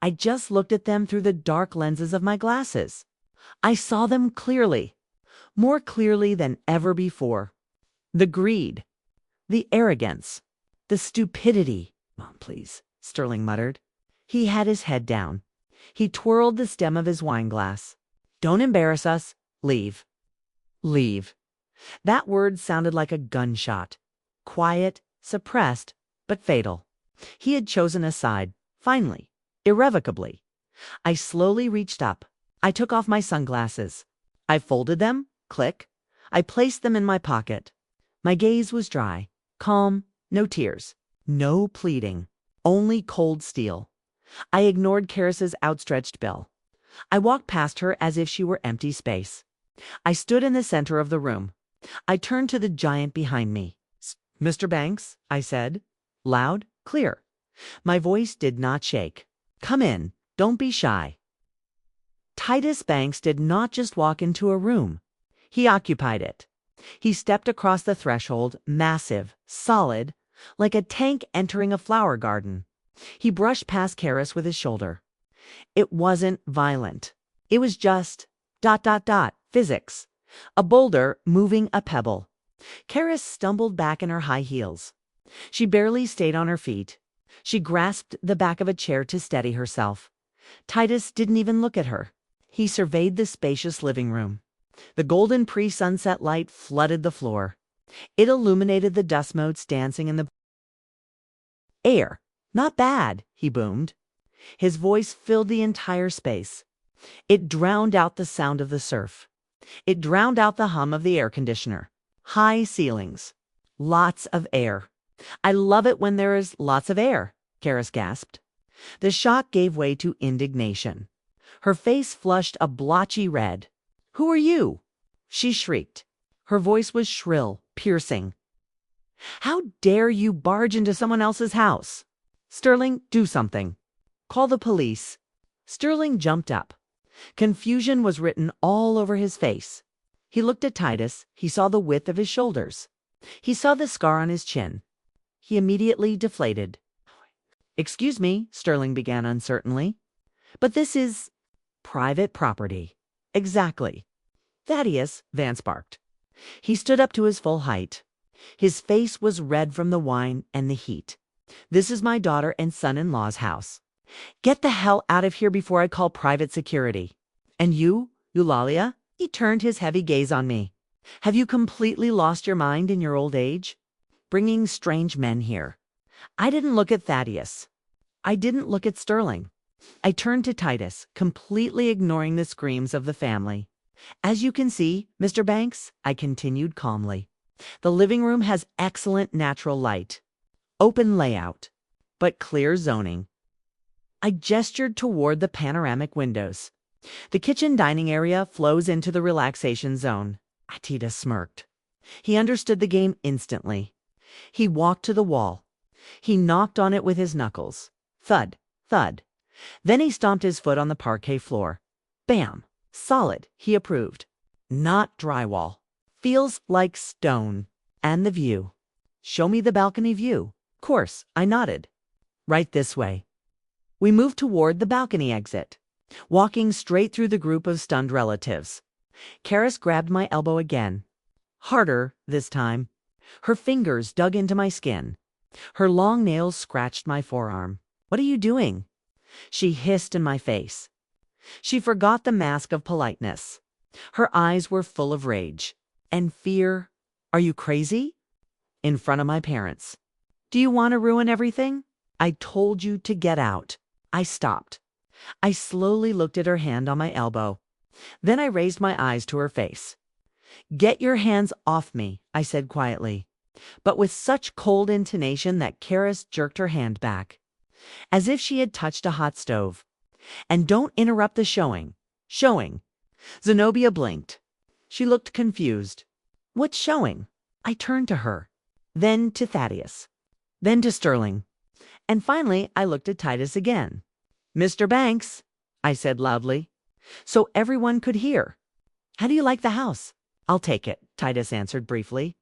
I just looked at them through the dark lenses of my glasses. I saw them clearly, more clearly than ever before. The greed, the arrogance, the stupidity. Mom, please, Sterling muttered. He had his head down. He twirled the stem of his wine glass. Don't embarrass us. Leave. Leave. That word sounded like a gunshot. Quiet, suppressed, but fatal. He had chosen a side, finally, irrevocably. I slowly reached up. I took off my sunglasses. I folded them, click. I placed them in my pocket. My gaze was dry, calm, no tears, no pleading, only cold steel. I ignored Caris's outstretched bill. I walked past her as if she were empty space. I stood in the center of the room. I turned to the giant behind me. Mr. Banks, I said, loud, clear. My voice did not shake. Come in, don't be shy. Titus Banks did not just walk into a room. He occupied it. He stepped across the threshold, massive, solid, like a tank entering a flower garden. He brushed past Caris with his shoulder. It wasn't violent. It was just ... physics. A boulder moving a pebble. Caris stumbled back in her high heels. She barely stayed on her feet. She grasped the back of a chair to steady herself. Titus didn't even look at her. He surveyed the spacious living room. The golden pre-sunset light flooded the floor. It illuminated the dust motes dancing in the air. Not bad, he boomed. His voice filled the entire space. It drowned out the sound of the surf. It drowned out the hum of the air conditioner. High ceilings. Lots of air. I love it when there is lots of air, Caris gasped. The shock gave way to indignation. Her face flushed a blotchy red. Who are you? She shrieked. Her voice was shrill, piercing. How dare you barge into someone else's house? Sterling, do something. Call the police. Sterling jumped up. Confusion was written all over his face. He looked at Titus. He saw the width of his shoulders. He saw the scar on his chin. He immediately deflated. Excuse me, Sterling began uncertainly. But this is private property. Exactly. Thaddeus, Vance barked. He stood up to his full height. His face was red from the wine and the heat. This is my daughter and son-in-law's house. Get the hell out of here before I call private security. And you, Ulalia? He turned his heavy gaze on me. Have you completely lost your mind in your old age? Bringing strange men here. I didn't look at Thaddeus. I didn't look at Sterling. I turned to Titus, completely ignoring the screams of the family. As you can see, Mr. Banks, I continued calmly, the living room has excellent natural light. Open layout, but clear zoning. I gestured toward the panoramic windows. The kitchen dining area flows into the relaxation zone. Titus smirked. He understood the game instantly. He walked to the wall. He knocked on it with his knuckles. Thud, thud. Then he stomped his foot on the parquet floor. Bam! Solid, he approved. Not drywall. Feels like stone. And the view. Show me the balcony view. Course, I nodded. Right this way. We moved toward the balcony exit, walking straight through the group of stunned relatives. Caris grabbed my elbow again. Harder this time. Her fingers dug into my skin. Her long nails scratched my forearm. What are you doing? She hissed in my face. She forgot the mask of politeness. Her eyes were full of rage and fear. Are you crazy? In front of my parents. Do you want to ruin everything? I told you to get out. I stopped. I slowly looked at her hand on my elbow. Then I raised my eyes to her face. Get your hands off me, I said quietly, but with such cold intonation that Caris jerked her hand back, as if she had touched a hot stove. And don't interrupt the showing. Showing. Zenobia blinked. She looked confused. What's showing? I turned to her, then to Thaddeus, then to Sterling, and finally I looked at Titus again. Mr. Banks, I said loudly, so everyone could hear. How do you like the house? I'll take it, Titus answered briefly.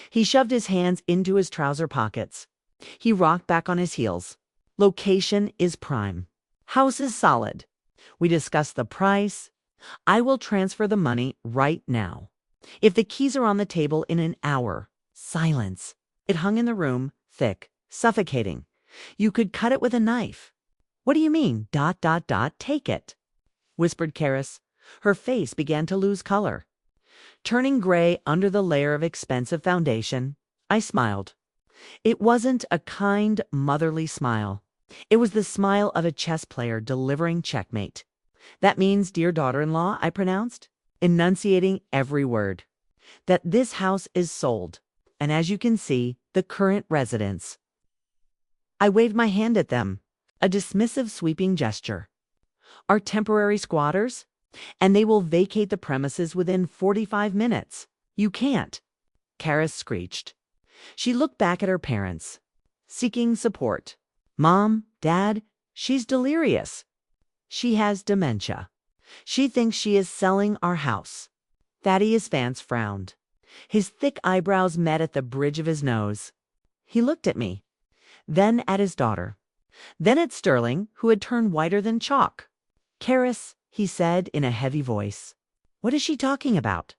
He shoved his hands into his trouser pockets. He rocked back on his heels. Location is prime. House is solid. We discussed the price. I will transfer the money right now. If the keys are on the table in an hour. Silence. It hung in the room, thick, suffocating. You could cut it with a knife. What do you mean? ... Take it, whispered Caris. Her face began to lose color, turning gray under the layer of expensive foundation. I smiled. It wasn't a kind, motherly smile. It was the smile of a chess player delivering checkmate. That means, dear daughter-in-law, I pronounced, enunciating every word, that this house is sold, and as you can see, the current residents. I waved my hand at them, a dismissive sweeping gesture. Are temporary squatters, and they will vacate the premises within 45 minutes. You can't. Caris screeched. She looked back at her parents, seeking support. Mom, Dad, she's delirious. She has dementia. She thinks she is selling our house. Thaddeus Vance frowned. His thick eyebrows met at the bridge of his nose. He looked at me, then at his daughter, then at Sterling, who had turned whiter than chalk. Caris, he said in a heavy voice. What is she talking about?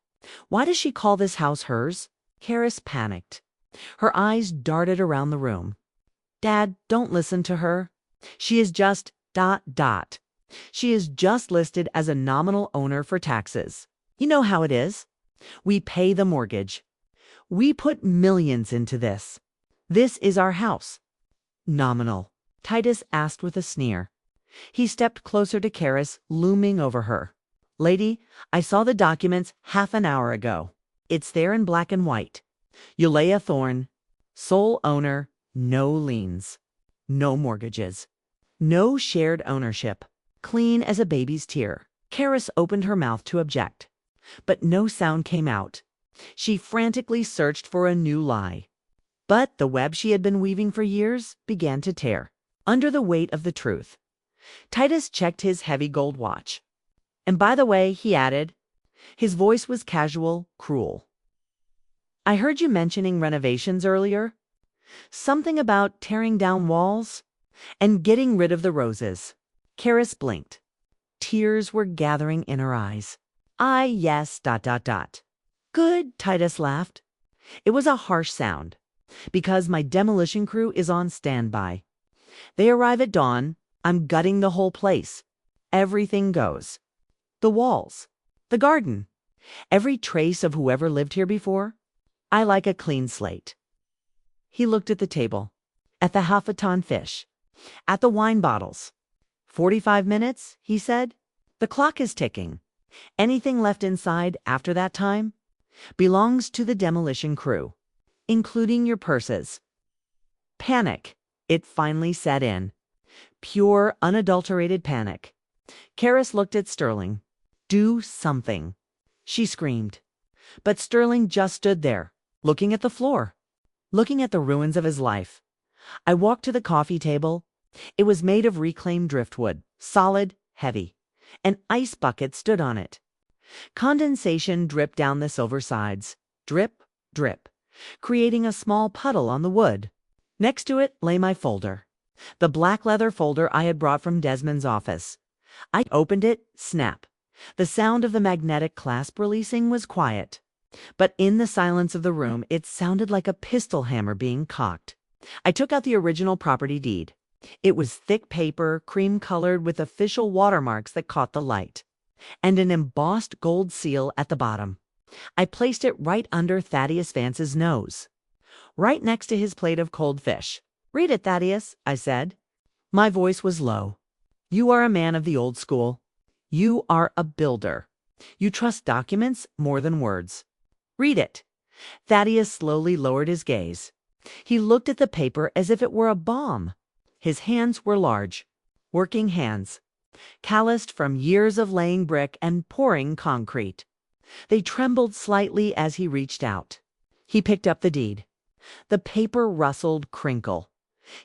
Why does she call this house hers? Caris panicked. Her eyes darted around the room. Dad, don't listen to her. She is just ... She is just listed as a nominal owner for taxes. You know how it is. We pay the mortgage. We put millions into this. This is our house. Nominal, Titus asked with a sneer. He stepped closer to Caris, looming over her. Lady, I saw the documents half an hour ago. It's there in black and white. Ulalia Thorne, sole owner, no liens, no mortgages, no shared ownership, clean as a baby's tear. Caris opened her mouth to object, but no sound came out. She frantically searched for a new lie. But the web she had been weaving for years began to tear under the weight of the truth. Titus checked his heavy gold watch. And by the way, he added, his voice was casual, cruel. I heard you mentioning renovations earlier. Something about tearing down walls and getting rid of the roses. Caris blinked. Tears were gathering in her eyes. Yes, ... Good, Titus laughed. It was a harsh sound, because my demolition crew is on standby. They arrive at dawn. I'm gutting the whole place. Everything goes. The walls, the garden, every trace of whoever lived here before. I like a clean slate. He looked at the table, at the half-a-ton fish, at the wine bottles. 45 minutes, he said. The clock is ticking. Anything left inside after that time belongs to the demolition crew, including your purses. Panic. It finally set in. Pure, unadulterated panic. Caris looked at Sterling. Do something, she screamed. But Sterling just stood there, looking at the floor, looking at the ruins of his life. I walked to the coffee table. It was made of reclaimed driftwood, solid, heavy. An ice bucket stood on it. Condensation dripped down the silver sides, drip, drip, creating a small puddle on the wood. Next to it lay my folder, the black leather folder I had brought from Desmond's office. I opened it, snap. The sound of the magnetic clasp releasing was quiet, but in the silence of the room it sounded like a pistol hammer being cocked. I took out the original property deed. It was thick paper, cream-colored with official watermarks that caught the light, and an embossed gold seal at the bottom. I placed it right under Thaddeus Vance's nose, right next to his plate of cold fish. Read it, Thaddeus, I said. My voice was low. You are a man of the old school. You are a builder. You trust documents more than words. Read it. Thaddeus slowly lowered his gaze. He looked at the paper as if it were a bomb. His hands were large, working hands, calloused from years of laying brick and pouring concrete. They trembled slightly as he reached out. He picked up the deed. The paper rustled, crinkle.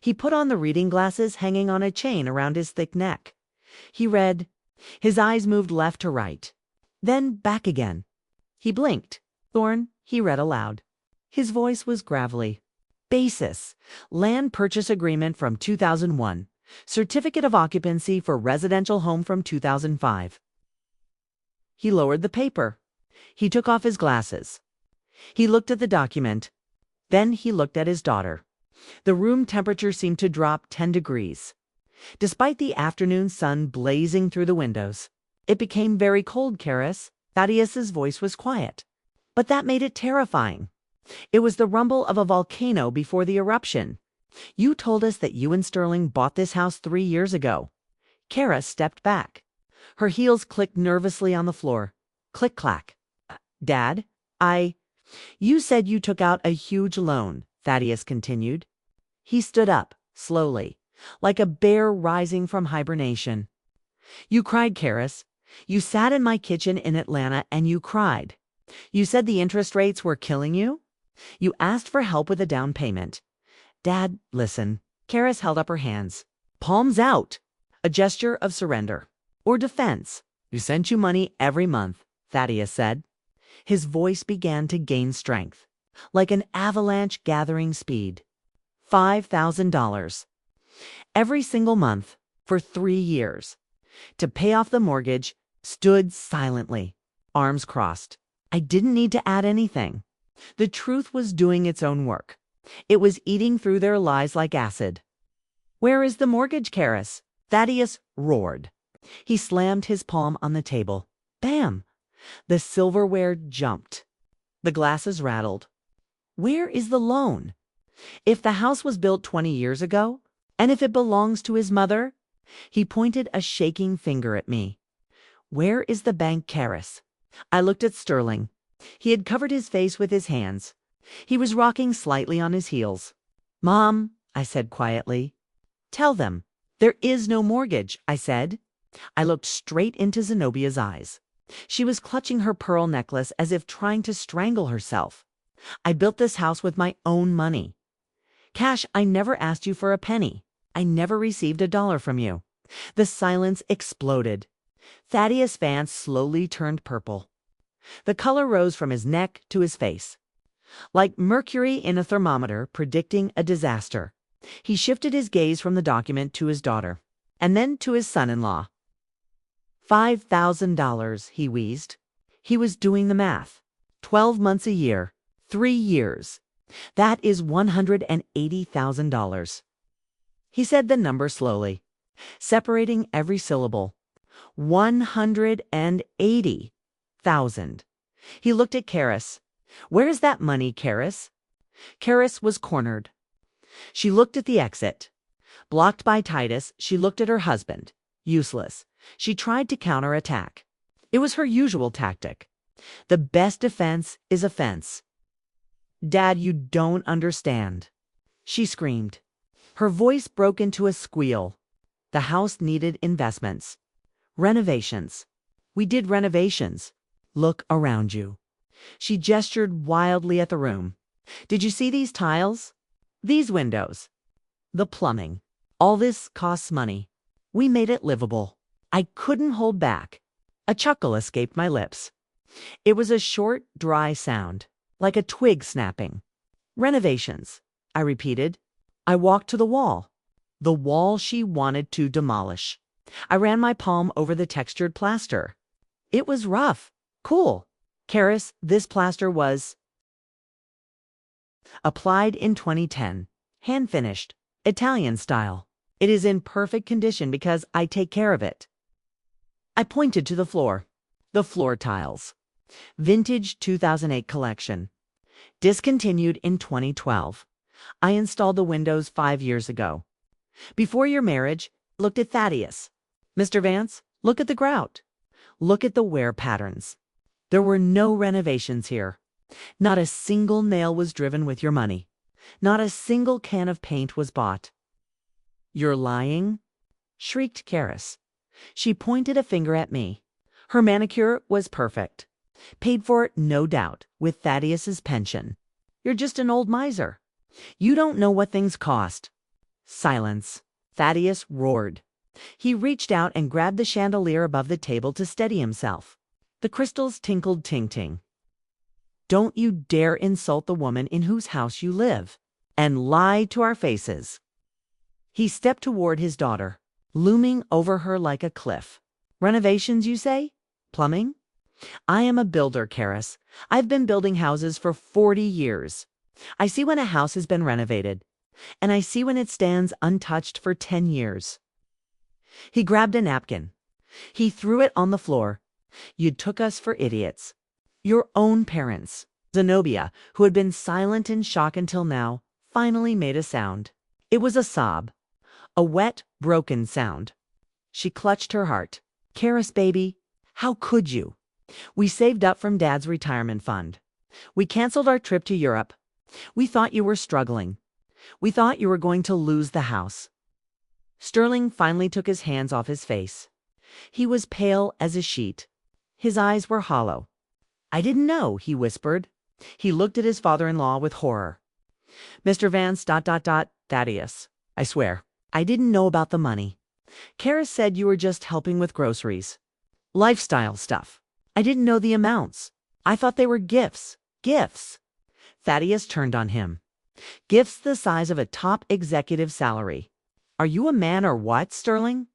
He put on the reading glasses hanging on a chain around his thick neck. He read. His eyes moved left to right, then back again. He blinked. Thorne, he read aloud. His voice was gravelly. Basis, land purchase agreement from 2001. Certificate of occupancy for residential home from 2005. He lowered the paper. He took off his glasses. He looked at the document. Then he looked at his daughter. The room temperature seemed to drop 10 degrees. Despite the afternoon sun blazing through the windows, it became very cold, Caris. Thaddeus's voice was quiet, but that made it terrifying. It was the rumble of a volcano before the eruption. You told us that you and Sterling bought this house 3 years ago. Caris stepped back. Her heels clicked nervously on the floor. Click-clack. Dad, You said you took out a huge loan, Thaddeus continued. He stood up, slowly, like a bear rising from hibernation. You cried, Caris. You sat in my kitchen in Atlanta and you cried. You said the interest rates were killing you. You asked for help with a down payment. Dad, listen. Caris held up her hands. Palms out. A gesture of surrender. Or defense. We sent you money every month, Thaddeus said. His voice began to gain strength, like an avalanche gathering speed. $5,000. Every single month, for 3 years. To pay off the mortgage, stood silently, arms crossed. I didn't need to add anything. The truth was doing its own work. It was eating through their lies like acid. Where is the mortgage, Caris? Thaddeus roared. He slammed his palm on the table. Bam! The silverware jumped. The glasses rattled. Where is the loan? If the house was built 20 years ago, and if it belongs to his mother? He pointed a shaking finger at me. Where is the bank, Caris? I looked at Sterling. He had covered his face with his hands. He was rocking slightly on his heels. Mom, I said quietly. Tell them. There is no mortgage, I said. I looked straight into Zenobia's eyes. She was clutching her pearl necklace as if trying to strangle herself. I built this house with my own money. Cash, I never asked you for a penny. I never received $1 from you. The silence exploded. Thaddeus Vance slowly turned purple. The color rose from his neck to his face. Like mercury in a thermometer predicting a disaster, he shifted his gaze from the document to his daughter, and then to his son-in-law. $5,000, he wheezed. He was doing the math. 12 months a year, 3 years. That is $180,000. He said the number slowly, separating every syllable. 180,000. He looked at Caris. Where's that money, Caris? Caris was cornered. She looked at the exit. Blocked by Titus, she looked at her husband. Useless. She tried to counterattack. It was her usual tactic. The best defense is offense. Dad, you don't understand. She screamed. Her voice broke into a squeal. The house needed investments. Renovations. We did renovations. Look around you. She gestured wildly at the room. Did you see these tiles? These windows? The plumbing. All this costs money. We made it livable. I couldn't hold back. A chuckle escaped my lips. It was a short, dry sound, like a twig snapping. Renovations, I repeated. I walked to the wall she wanted to demolish. I ran my palm over the textured plaster. It was rough. Cool. Caris, this plaster was applied in 2010. Hand-finished. Italian style. It is in perfect condition because I take care of it. I pointed to the floor. The floor tiles. Vintage 2008 collection. Discontinued in 2012. I installed the windows 5 years ago. Before your marriage, looked at Thaddeus. Mr. Vance, look at the grout. Look at the wear patterns. There were no renovations here. Not a single nail was driven with your money. Not a single can of paint was bought. You're lying? Shrieked Caris. She pointed a finger at me. Her manicure was perfect. Paid for, no doubt, with Thaddeus's pension. You're just an old miser. You don't know what things cost. Silence. Thaddeus roared. He reached out and grabbed the chandelier above the table to steady himself. The crystals tinkled ting-ting. Don't you dare insult the woman in whose house you live, and lie to our faces. He stepped toward his daughter, looming over her like a cliff. Renovations, you say? Plumbing? I am a builder, Caris. I've been building houses for 40 years. I see when a house has been renovated, and I see when it stands untouched for 10 years. He grabbed a napkin. He threw it on the floor. You took us for idiots. Your own parents. Zenobia, who had been silent in shock until now, finally made a sound. It was a sob. A wet, broken sound. She clutched her heart. Caris, baby, how could you? We saved up from Dad's retirement fund. We canceled our trip to Europe. We thought you were struggling. We thought you were going to lose the house. Sterling finally took his hands off his face. He was pale as a sheet. His eyes were hollow. I didn't know, he whispered. He looked at his father-in-law with horror. Mr. Vance, Thaddeus. I swear, I didn't know about the money. Caris said you were just helping with groceries. Lifestyle stuff. I didn't know the amounts. I thought they were gifts. Gifts. Thaddeus turned on him. Gifts the size of a top executive salary. Are you a man or what, Sterling?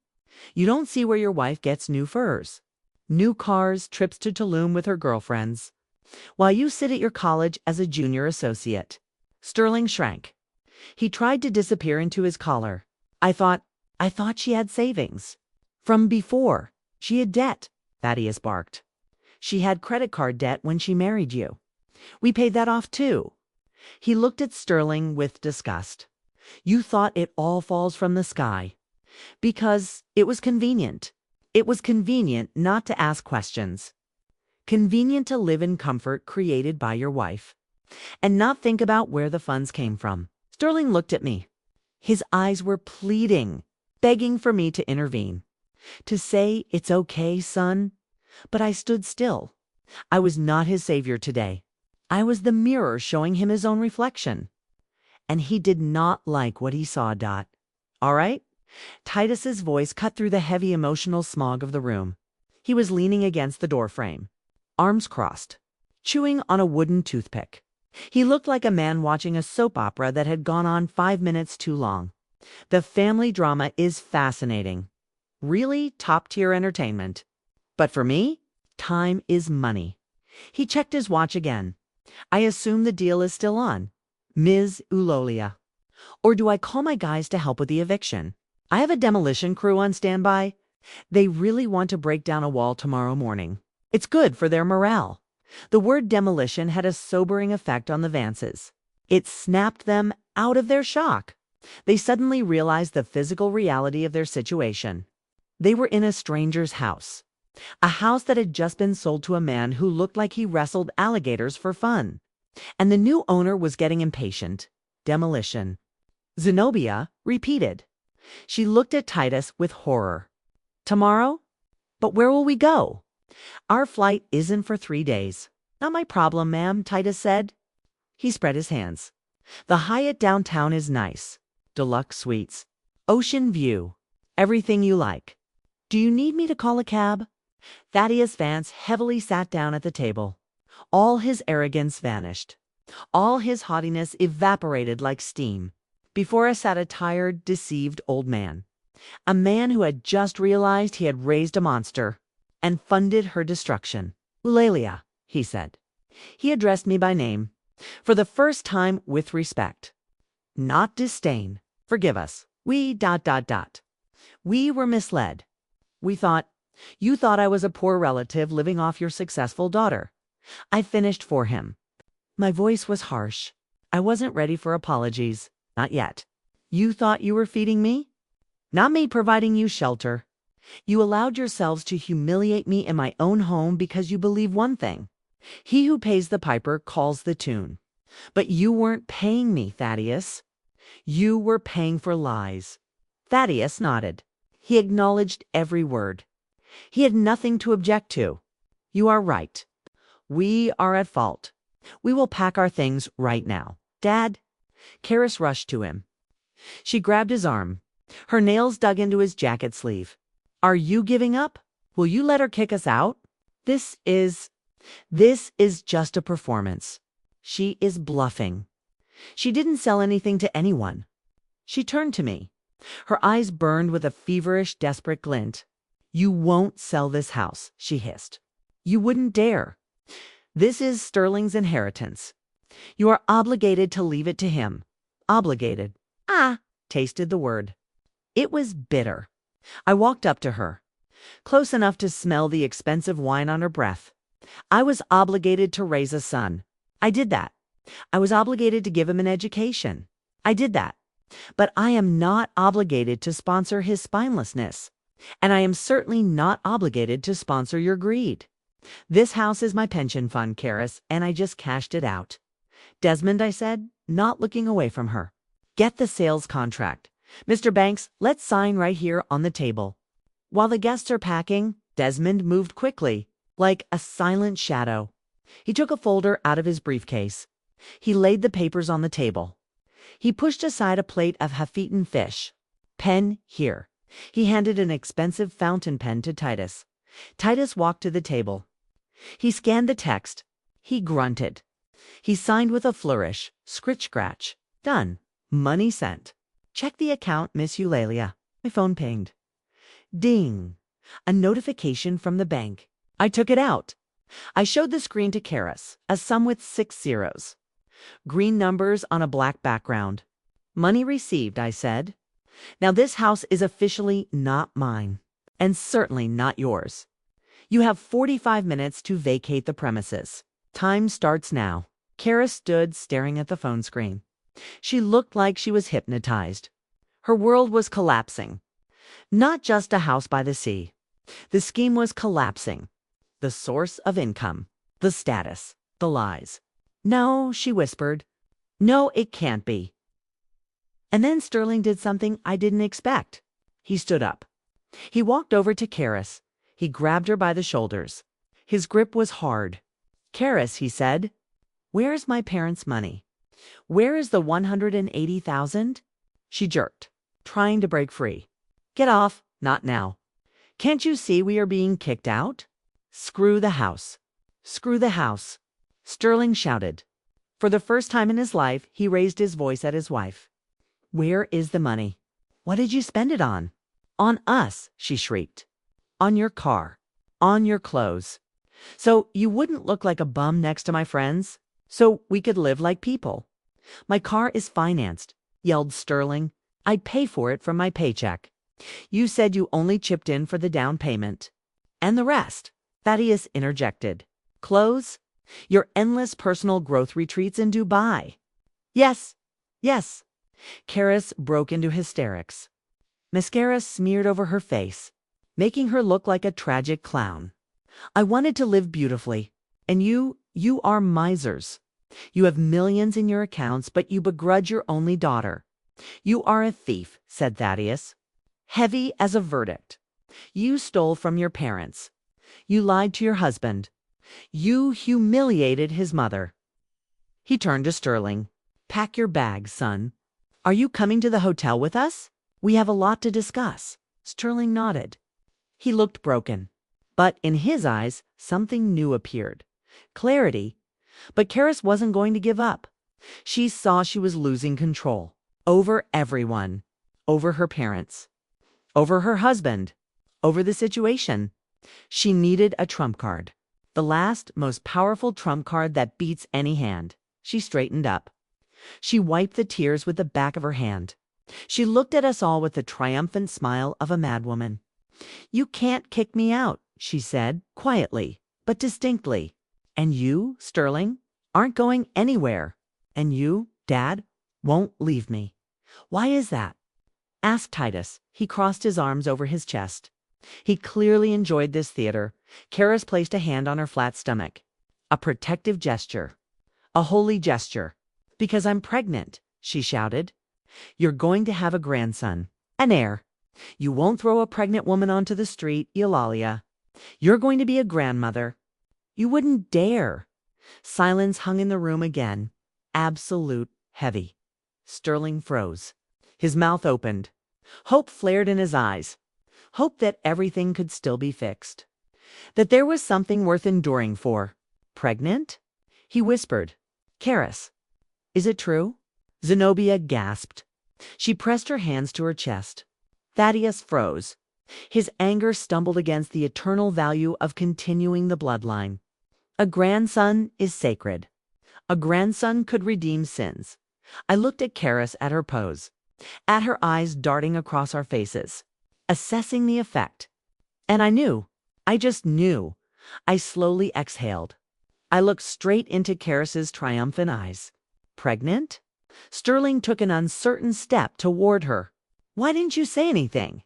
You don't see where your wife gets new furs, new cars, trips to Tulum with her girlfriends, while you sit at your college as a junior associate. Sterling shrank. He tried to disappear into his collar. I thought she had savings. From before. She had debt, Thaddeus barked. She had credit card debt when she married you. We paid that off too. He looked at Sterling with disgust. You thought it all falls from the sky. Because it was convenient. It was convenient not to ask questions. Convenient to live in comfort created by your wife. And not think about where the funds came from. Sterling looked at me. His eyes were pleading, begging for me to intervene. To say, it's okay, son. But I stood still. I was not his savior today. I was the mirror showing him his own reflection. And he did not like what he saw, Dot. All right? Titus's voice cut through the heavy emotional smog of the room. He was leaning against the doorframe, arms crossed, chewing on a wooden toothpick. He looked like a man watching a soap opera that had gone on 5 minutes too long. The family drama is fascinating. Really top-tier entertainment. But for me, time is money. He checked his watch again. I assume the deal is still on. Ms. Ulalia. Or do I call my guys to help with the eviction? I have a demolition crew on standby. They really want to break down a wall tomorrow morning. It's good for their morale. The word demolition had a sobering effect on the Vances. It snapped them out of their shock. They suddenly realized the physical reality of their situation. They were in a stranger's house. A house that had just been sold to a man who looked like he wrestled alligators for fun. And the new owner was getting impatient. Demolition. Zenobia repeated. She looked at Titus with horror. Tomorrow? But where will we go? Our flight isn't for 3 days. Not my problem, ma'am, Titus said. He spread his hands. The Hyatt downtown is nice. Deluxe suites. Ocean view. Everything you like. Do you need me to call a cab? Thaddeus Vance heavily sat down at the table. All his arrogance vanished. All his haughtiness evaporated like steam. Before us sat a tired, deceived old man. A man who had just realized he had raised a monster and funded her destruction. Ulalia, he said. He addressed me by name, for the first time with respect. Not disdain. Forgive us. We ... We were misled. We thought, you thought I was a poor relative living off your successful daughter. I finished for him. My voice was harsh. I wasn't ready for apologies. Not yet. You thought you were feeding me? Not me providing you shelter. You allowed yourselves to humiliate me in my own home because you believe one thing. He who pays the piper calls the tune. But you weren't paying me, Thaddeus. You were paying for lies. Thaddeus nodded. He acknowledged every word. He had nothing to object to. You are right. We are at fault. We will pack our things right now. Dad? Caris rushed to him. She grabbed his arm. Her nails dug into his jacket sleeve. Are you giving up? Will you let her kick us out? This is just a performance. She is bluffing. She didn't sell anything to anyone. She turned to me. Her eyes burned with a feverish, desperate glint. You won't sell this house, she hissed. You wouldn't dare. This is Sterling's inheritance. You are obligated to leave it to him. Obligated. Tasted the word. It was bitter. I walked up to her, close enough to smell the expensive wine on her breath. I was obligated to raise a son. I did that. I was obligated to give him an education. I did that. But I am not obligated to sponsor his spinelessness. And I am certainly not obligated to sponsor your greed. This house is my pension fund, Caris, and I just cashed it out. Desmond, I said, not looking away from her. Get the sales contract. Mr. Banks, let's sign right here on the table. While the guests are packing, Desmond moved quickly, like a silent shadow. He took a folder out of his briefcase. He laid the papers on the table. He pushed aside a plate of half-eaten fish. Pen here. He handed an expensive fountain pen to Titus. Titus walked to the table. He scanned the text. He grunted. He signed with a flourish. Scritch-scratch. Done. Money sent. Check the account, Miss Ulalia. My phone pinged. Ding. A notification from the bank. I took it out. I showed the screen to Caris, a sum with 6 zeros. Green numbers on a black background. Money received, I said. Now this house is officially not mine. and certainly not yours. You have 45 minutes to vacate the premises. Time starts now. Caris stood staring at the phone screen. She looked like she was hypnotized. Her world was collapsing. Not just a house by the sea. The scheme was collapsing. The source of income, the status, the lies. "No," she whispered. "No, it can't be." And then Sterling did something I didn't expect. He stood up. He walked over to Caris. He grabbed her by the shoulders. His grip was hard. "Caris," he said, "where's my parents' money? Where is the 180,000? She jerked, trying to break free. "Get off, not now. Can't you see we are being kicked out? Screw the house. Screw the house." Sterling shouted. For the first time in his life, he raised his voice at his wife. "Where is the money? What did you spend it on?" "On us," she shrieked. "On your car. On your clothes. So you wouldn't look like a bum next to my friends? So we could live like people." "My car is financed," yelled Sterling. "I pay for it from my paycheck. You said you only chipped in for the down payment." "And the rest," Thaddeus interjected. "Clothes? Your endless personal growth retreats in Dubai." "Yes, yes." Caris broke into hysterics. Mascara smeared over her face, making her look like a tragic clown. "I wanted to live beautifully, and you are misers. You have millions in your accounts, but you begrudge your only daughter." "You are a thief," said Thaddeus, heavy as a verdict. "You stole from your parents. You lied to your husband. You humiliated his mother." He turned to Sterling. "Pack your bags, son. Are you coming to the hotel with us? We have a lot to discuss." Sterling nodded. He looked broken, but in his eyes something new appeared. Clarity. But Caris wasn't going to give up. She saw she was losing control. Over everyone. Over her parents. Over her husband. Over the situation. She needed a trump card. The last, most powerful trump card that beats any hand. She straightened up. She wiped the tears with the back of her hand. She looked at us all with the triumphant smile of a madwoman. "You can't kick me out," she said, quietly, but distinctly. "And you, Sterling, aren't going anywhere. And you, Dad, won't leave me." "Why is that?" asked Titus. He crossed his arms over his chest. He clearly enjoyed this theater. Caris placed a hand on her flat stomach. A protective gesture. A holy gesture. "Because I'm pregnant," she shouted. "You're going to have a grandson. An heir. You won't throw a pregnant woman onto the street, Eulalia. You're going to be a grandmother. You wouldn't dare." Silence hung in the room again. Absolute heavy. Sterling froze. His mouth opened. Hope flared in his eyes. Hope that everything could still be fixed. That there was something worth enduring for. "Pregnant?" He whispered. "Caris, is it true?" Zenobia gasped. She pressed her hands to her chest. Thaddeus froze. His anger stumbled against the eternal value of continuing the bloodline. A grandson is sacred. A grandson could redeem sins. I looked at Caris at her pose, at her eyes darting across our faces, assessing the effect. And I knew. I just knew. I slowly exhaled. I looked straight into Caris's triumphant eyes. "Pregnant?" Sterling took an uncertain step toward her. "Why didn't you say anything?"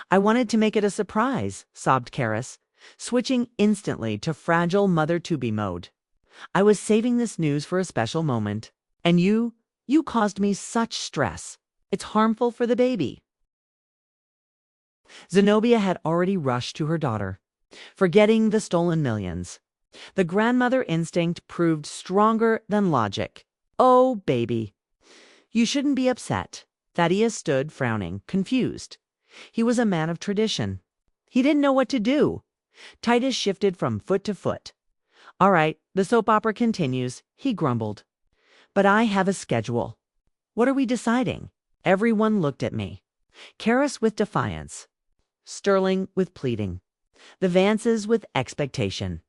"I wanted to make it a surprise," sobbed Caris, switching instantly to fragile mother-to-be mode. "I was saving this news for a special moment. And you caused me such stress. It's harmful for the baby." Zenobia had already rushed to her daughter, forgetting the stolen millions. The grandmother instinct proved stronger than logic. "Oh, baby. You shouldn't be upset." Thaddeus stood frowning, confused. He was a man of tradition. He didn't know what to do. Titus shifted from foot to foot. "All right, the soap opera continues," he grumbled. "But I have a schedule. What are we deciding?" Everyone looked at me. Caris with defiance. Sterling with pleading. The Vances with expectation.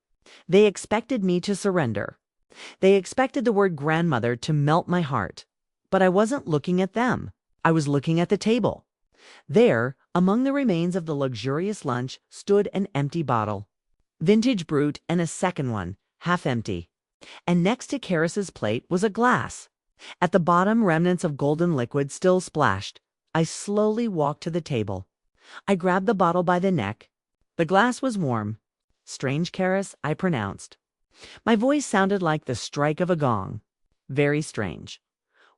They expected me to surrender. They expected the word grandmother to melt my heart. But I wasn't looking at them. I was looking at the table. There, among the remains of the luxurious lunch, stood an empty bottle. Vintage brut and a second one, half empty. And next to Caris's plate was a glass. At the bottom, remnants of golden liquid still splashed. I slowly walked to the table. I grabbed the bottle by the neck. The glass was warm. "Strange, Caris," I pronounced. My voice sounded like the strike of a gong. "Very strange."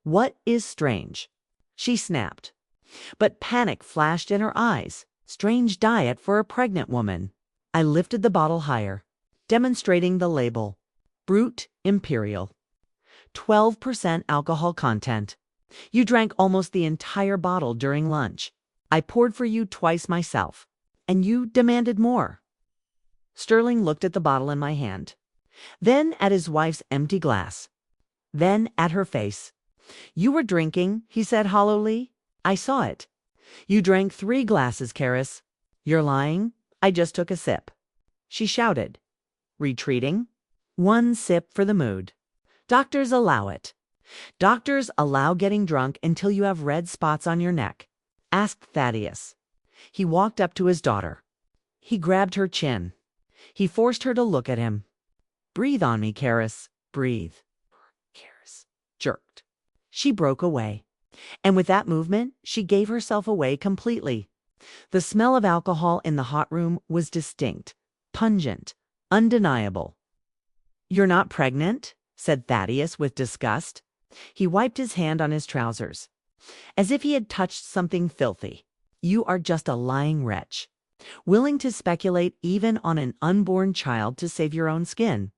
"What is strange?" She snapped. But panic flashed in her eyes. Strange diet for a pregnant woman. I lifted the bottle higher, demonstrating the label. Brut Imperial. 12% alcohol content. You drank almost the entire bottle during lunch. I poured for you twice myself, and you demanded more. Sterling looked at the bottle in my hand, then at his wife's empty glass, then at her face. "You were drinking," he said hollowly. "I saw it. You drank 3 glasses, Caris." "You're lying. I just took a sip." She shouted. Retreating. "1 sip for the mood. Doctors allow it. Doctors allow getting drunk until you have red spots on your neck. Ask Thaddeus." He walked up to his daughter. He grabbed her chin. He forced her to look at him. "Breathe on me, Caris. Breathe." Caris jerked. She broke away. And with that movement, she gave herself away completely. The smell of alcohol in the hot room was distinct, pungent, undeniable. "You're not pregnant?" said Thaddeus with disgust. He wiped his hand on his trousers, as if he had touched something filthy. "You are just a lying wretch, willing to speculate even on an unborn child to save your own skin."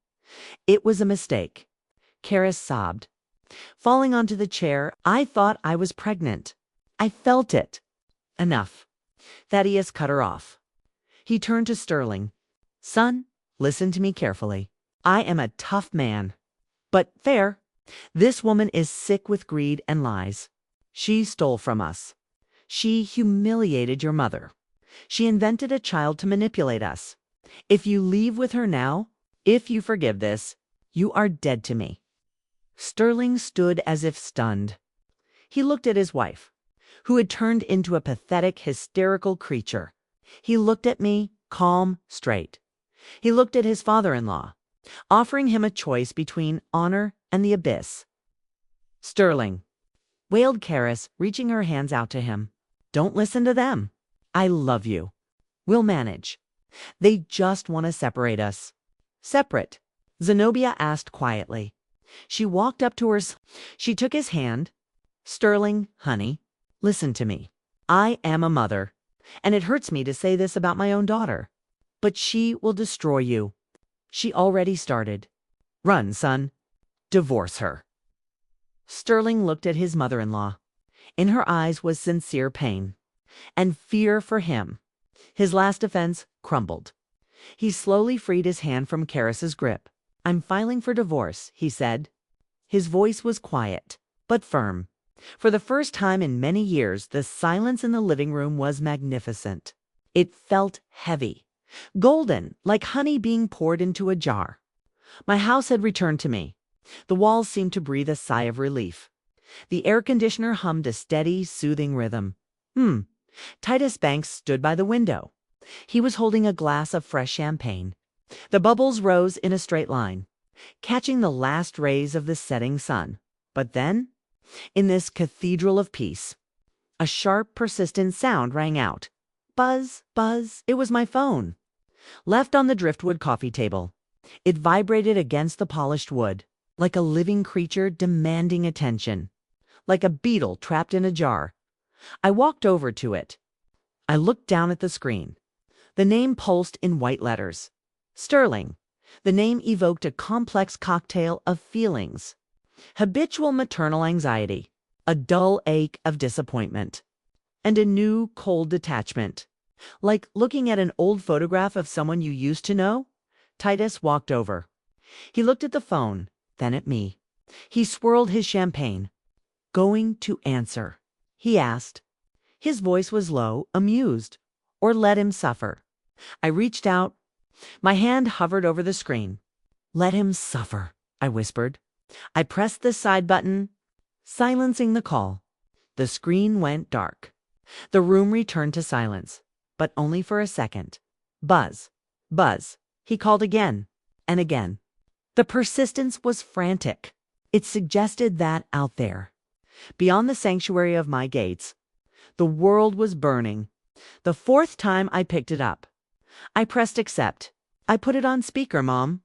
"It was a mistake." Caris sobbed. Falling onto the chair, "I thought I was pregnant. I felt it." "Enough." Thaddeus cut her off. He turned to Sterling. "Son, listen to me carefully. I am a tough man, but fair. This woman is sick with greed and lies. She stole from us. She humiliated your mother. She invented a child to manipulate us. If you leave with her now, if you forgive this, you are dead to me." Sterling stood as if stunned. He looked at his wife, who had turned into a pathetic, hysterical creature. He looked at me, calm, straight. He looked at his father-in-law, offering him a choice between honor and the abyss. "Sterling," wailed Caris, reaching her hands out to him, "don't listen to them. I love you. We'll manage. They just want to separate us." "Separate?" Zenobia asked quietly. She walked up to her. She took his hand. "Sterling, honey, listen to me. I am a mother, and it hurts me to say this about my own daughter, but she will destroy you. She already started. Run, son. Divorce her." Sterling looked at his mother-in-law. In her eyes was sincere pain and fear for him. His last defense crumbled. He slowly freed his hand from Caris's grip. "I'm filing for divorce," he said. His voice was quiet, but firm. For the first time in many years, the silence in the living room was magnificent. It felt heavy, golden, like honey being poured into a jar. My house had returned to me. The walls seemed to breathe a sigh of relief. The air conditioner hummed a steady, soothing rhythm. Titus Banks stood by the window. He was holding a glass of fresh champagne. The bubbles rose in a straight line, catching the last rays of the setting sun. But then, in this cathedral of peace, a sharp, persistent sound rang out. Buzz, buzz. It was my phone, left on the driftwood coffee table. It vibrated against the polished wood, like a living creature demanding attention, like a beetle trapped in a jar. I walked over to it. I looked down at the screen. The name pulsed in white letters. Sterling. The name evoked a complex cocktail of feelings. Habitual maternal anxiety, a dull ache of disappointment, and a new cold detachment. Like looking at an old photograph of someone you used to know. Titus walked over. He looked at the phone, then at me. He swirled his champagne. "Going to answer?" he asked. His voice was low, amused. "Or let him suffer?" I reached out. My hand hovered over the screen. "Let him suffer," I whispered. I pressed the side button, silencing the call. The screen went dark. The room returned to silence, but only for a second. Buzz, buzz, he called again and again. The persistence was frantic. It suggested that out there, beyond the sanctuary of my gates, the world was burning. The fourth time I picked it up. I pressed accept. I put it on speaker, Mom.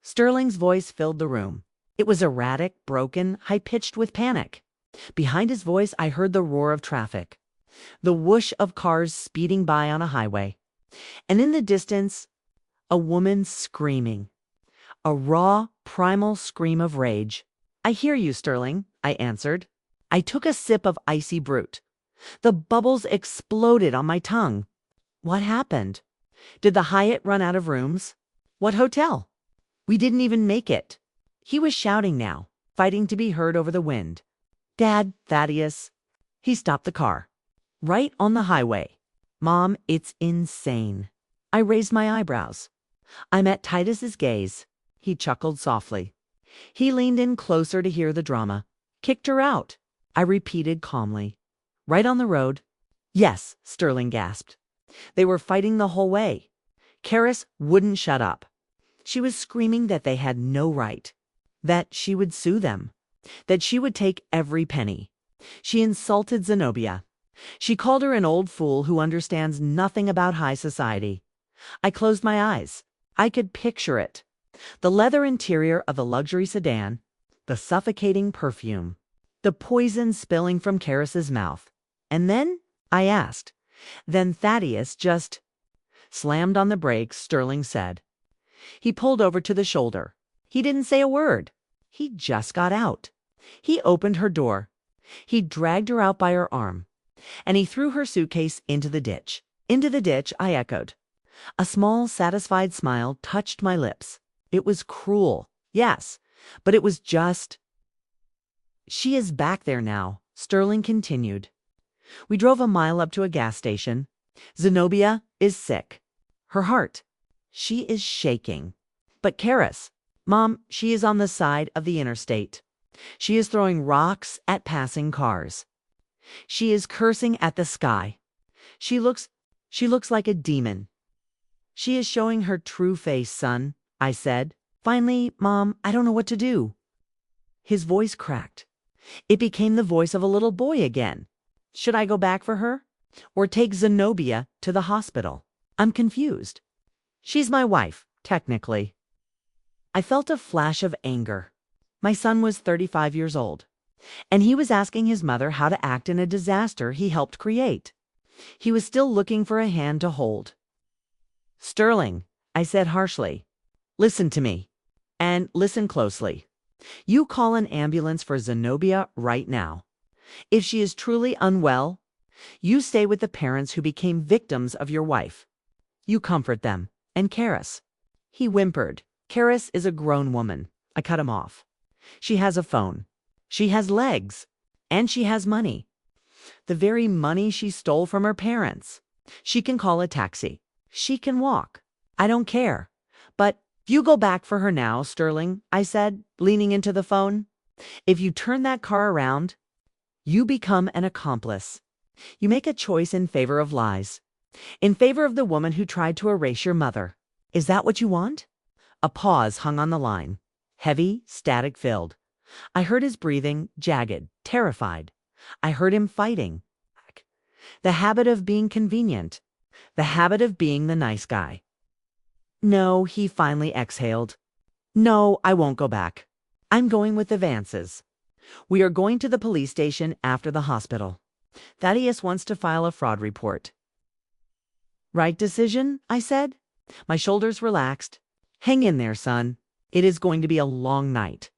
Sterling's voice filled the room. It was erratic, broken, high-pitched with panic. Behind his voice, I heard the roar of traffic, the whoosh of cars speeding by on a highway. And in the distance, a woman screaming. A raw, primal scream of rage. I hear you, Sterling, I answered. I took a sip of icy brute. The bubbles exploded on my tongue. What happened? Did the Hyatt run out of rooms? What hotel? We didn't even make it. He was shouting now, fighting to be heard over the wind. Dad, Thaddeus. He stopped the car. Right on the highway. Mom, it's insane. I raised my eyebrows. I met Titus's gaze. He chuckled softly. He leaned in closer to hear the drama. Kicked her out. I repeated calmly. Right on the road? Yes, Sterling gasped. They were fighting the whole way. Caris wouldn't shut up. She was screaming that they had no right, that she would sue them, that she would take every penny. She insulted Zenobia. She called her an old fool who understands nothing about high society. I closed my eyes. I could picture it. The leather interior of the luxury sedan, the suffocating perfume, the poison spilling from Caris's mouth. And then I asked. Then Thaddeus just slammed on the brakes, Sterling said. He pulled over to the shoulder. He didn't say a word. He just got out. He opened her door. He dragged her out by her arm. And he threw her suitcase into the ditch. Into the ditch, I echoed. A small, satisfied smile touched my lips. It was cruel, yes, but it was just. She is back there now, Sterling continued. We drove a mile up to a gas station. Zenobia is sick. Her heart. She is shaking. But Caris, Mom, she is on the side of the interstate. She is throwing rocks at passing cars. She is cursing at the sky. She looks like a demon. She is showing her true face, son, I said. Finally, Mom, I don't know what to do. His voice cracked. It became the voice of a little boy again. Should I go back for her? Or take Zenobia to the hospital? I'm confused. She's my wife, technically. I felt a flash of anger. My son was 35 years old, and he was asking his mother how to act in a disaster he helped create. He was still looking for a hand to hold. Sterling, I said harshly, listen to me, and listen closely. You call an ambulance for Zenobia right now. If she is truly unwell, you stay with the parents who became victims of your wife. You comfort them. And Caris. He whimpered. Caris is a grown woman. I cut him off. She has a phone. She has legs. And she has money. The very money she stole from her parents. She can call a taxi. She can walk. I don't care. But you go back for her now, Sterling, I said, leaning into the phone. If you turn that car around, you become an accomplice. You make a choice in favor of lies. In favor of the woman who tried to erase your mother. Is that what you want? A pause hung on the line. Heavy, static-filled. I heard his breathing, jagged, terrified. I heard him fighting. The habit of being convenient. The habit of being the nice guy. No, he finally exhaled. No, I won't go back. I'm going with the Vances. We are going to the police station after the hospital. Thaddeus wants to file a fraud report. Right decision, I said. My shoulders relaxed. Hang in there, son. It is going to be a long night.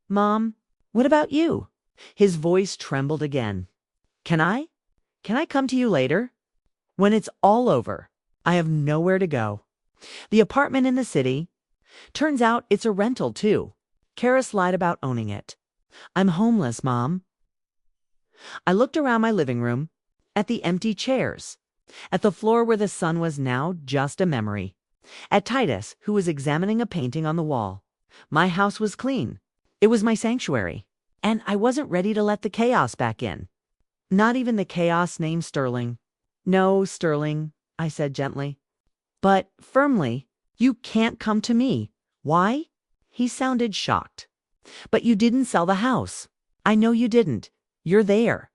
Mom, what about you? His voice trembled again. Can I come to you later? When it's all over. I have nowhere to go. The apartment in the city. Turns out it's a rental, too. Caris lied about owning it. I'm homeless, Mom. I looked around my living room, at the empty chairs, at the floor where the sun was now just a memory, at Titus, who was examining a painting on the wall. My house was clean. It was my sanctuary, and I wasn't ready to let the chaos back in. Not even the chaos named Sterling. No, Sterling, I said gently. But firmly, you can't come to me. Why? He sounded shocked. But you didn't sell the house. I know you didn't. You're there.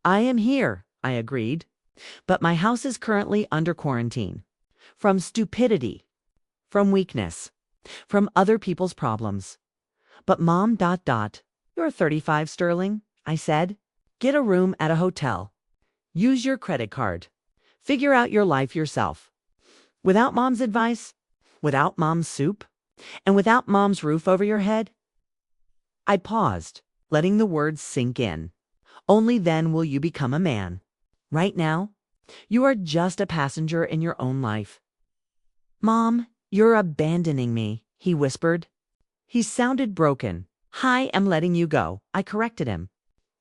I am here, I agreed. But my house is currently under quarantine. From stupidity. From weakness. From other people's problems. But Mom ... You're 35, Sterling, I said. Get a room at a hotel. Use your credit card. Figure out your life yourself. Without Mom's advice, without Mom's soup, and without Mom's roof over your head. I paused, letting the words sink in. Only then will you become a man. Right now, you are just a passenger in your own life. Mom, you're abandoning me, he whispered. He sounded broken. I am letting you go, I corrected him.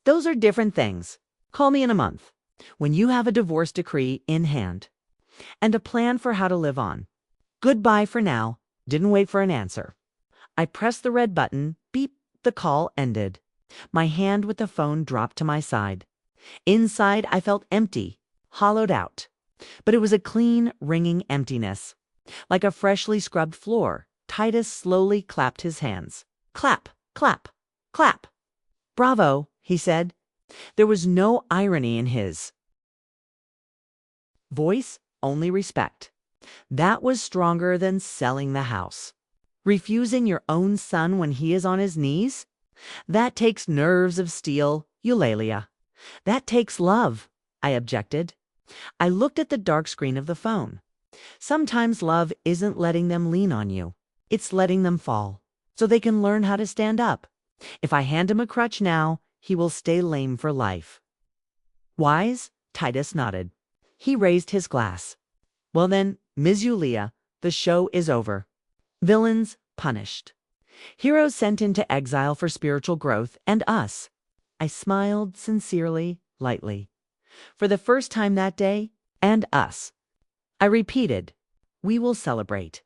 Those are different things. Call me in a month, when you have a divorce decree in hand, and a plan for how to live on. Goodbye for now. Didn't wait for an answer. I pressed the red button. Beep. The call ended. My hand with the phone dropped to my side. Inside, I felt empty, hollowed out. But it was a clean, ringing emptiness. Like a freshly scrubbed floor, Titus slowly clapped his hands. Clap, clap, clap. Bravo, he said. There was no irony in his voice, only respect. That was stronger than selling the house. Refusing your own son when he is on his knees? That takes nerves of steel, Ulalia. That takes love, I objected. I looked at the dark screen of the phone. Sometimes love isn't letting them lean on you. It's letting them fall, so they can learn how to stand up. If I hand him a crutch now, he will stay lame for life. Wise? Titus nodded. He raised his glass. Well then, Ms. Ulalia, the show is over. Villains punished. Heroes sent into exile for spiritual growth, and us. I smiled sincerely, lightly. For the first time that day, and us. I repeated, we will celebrate.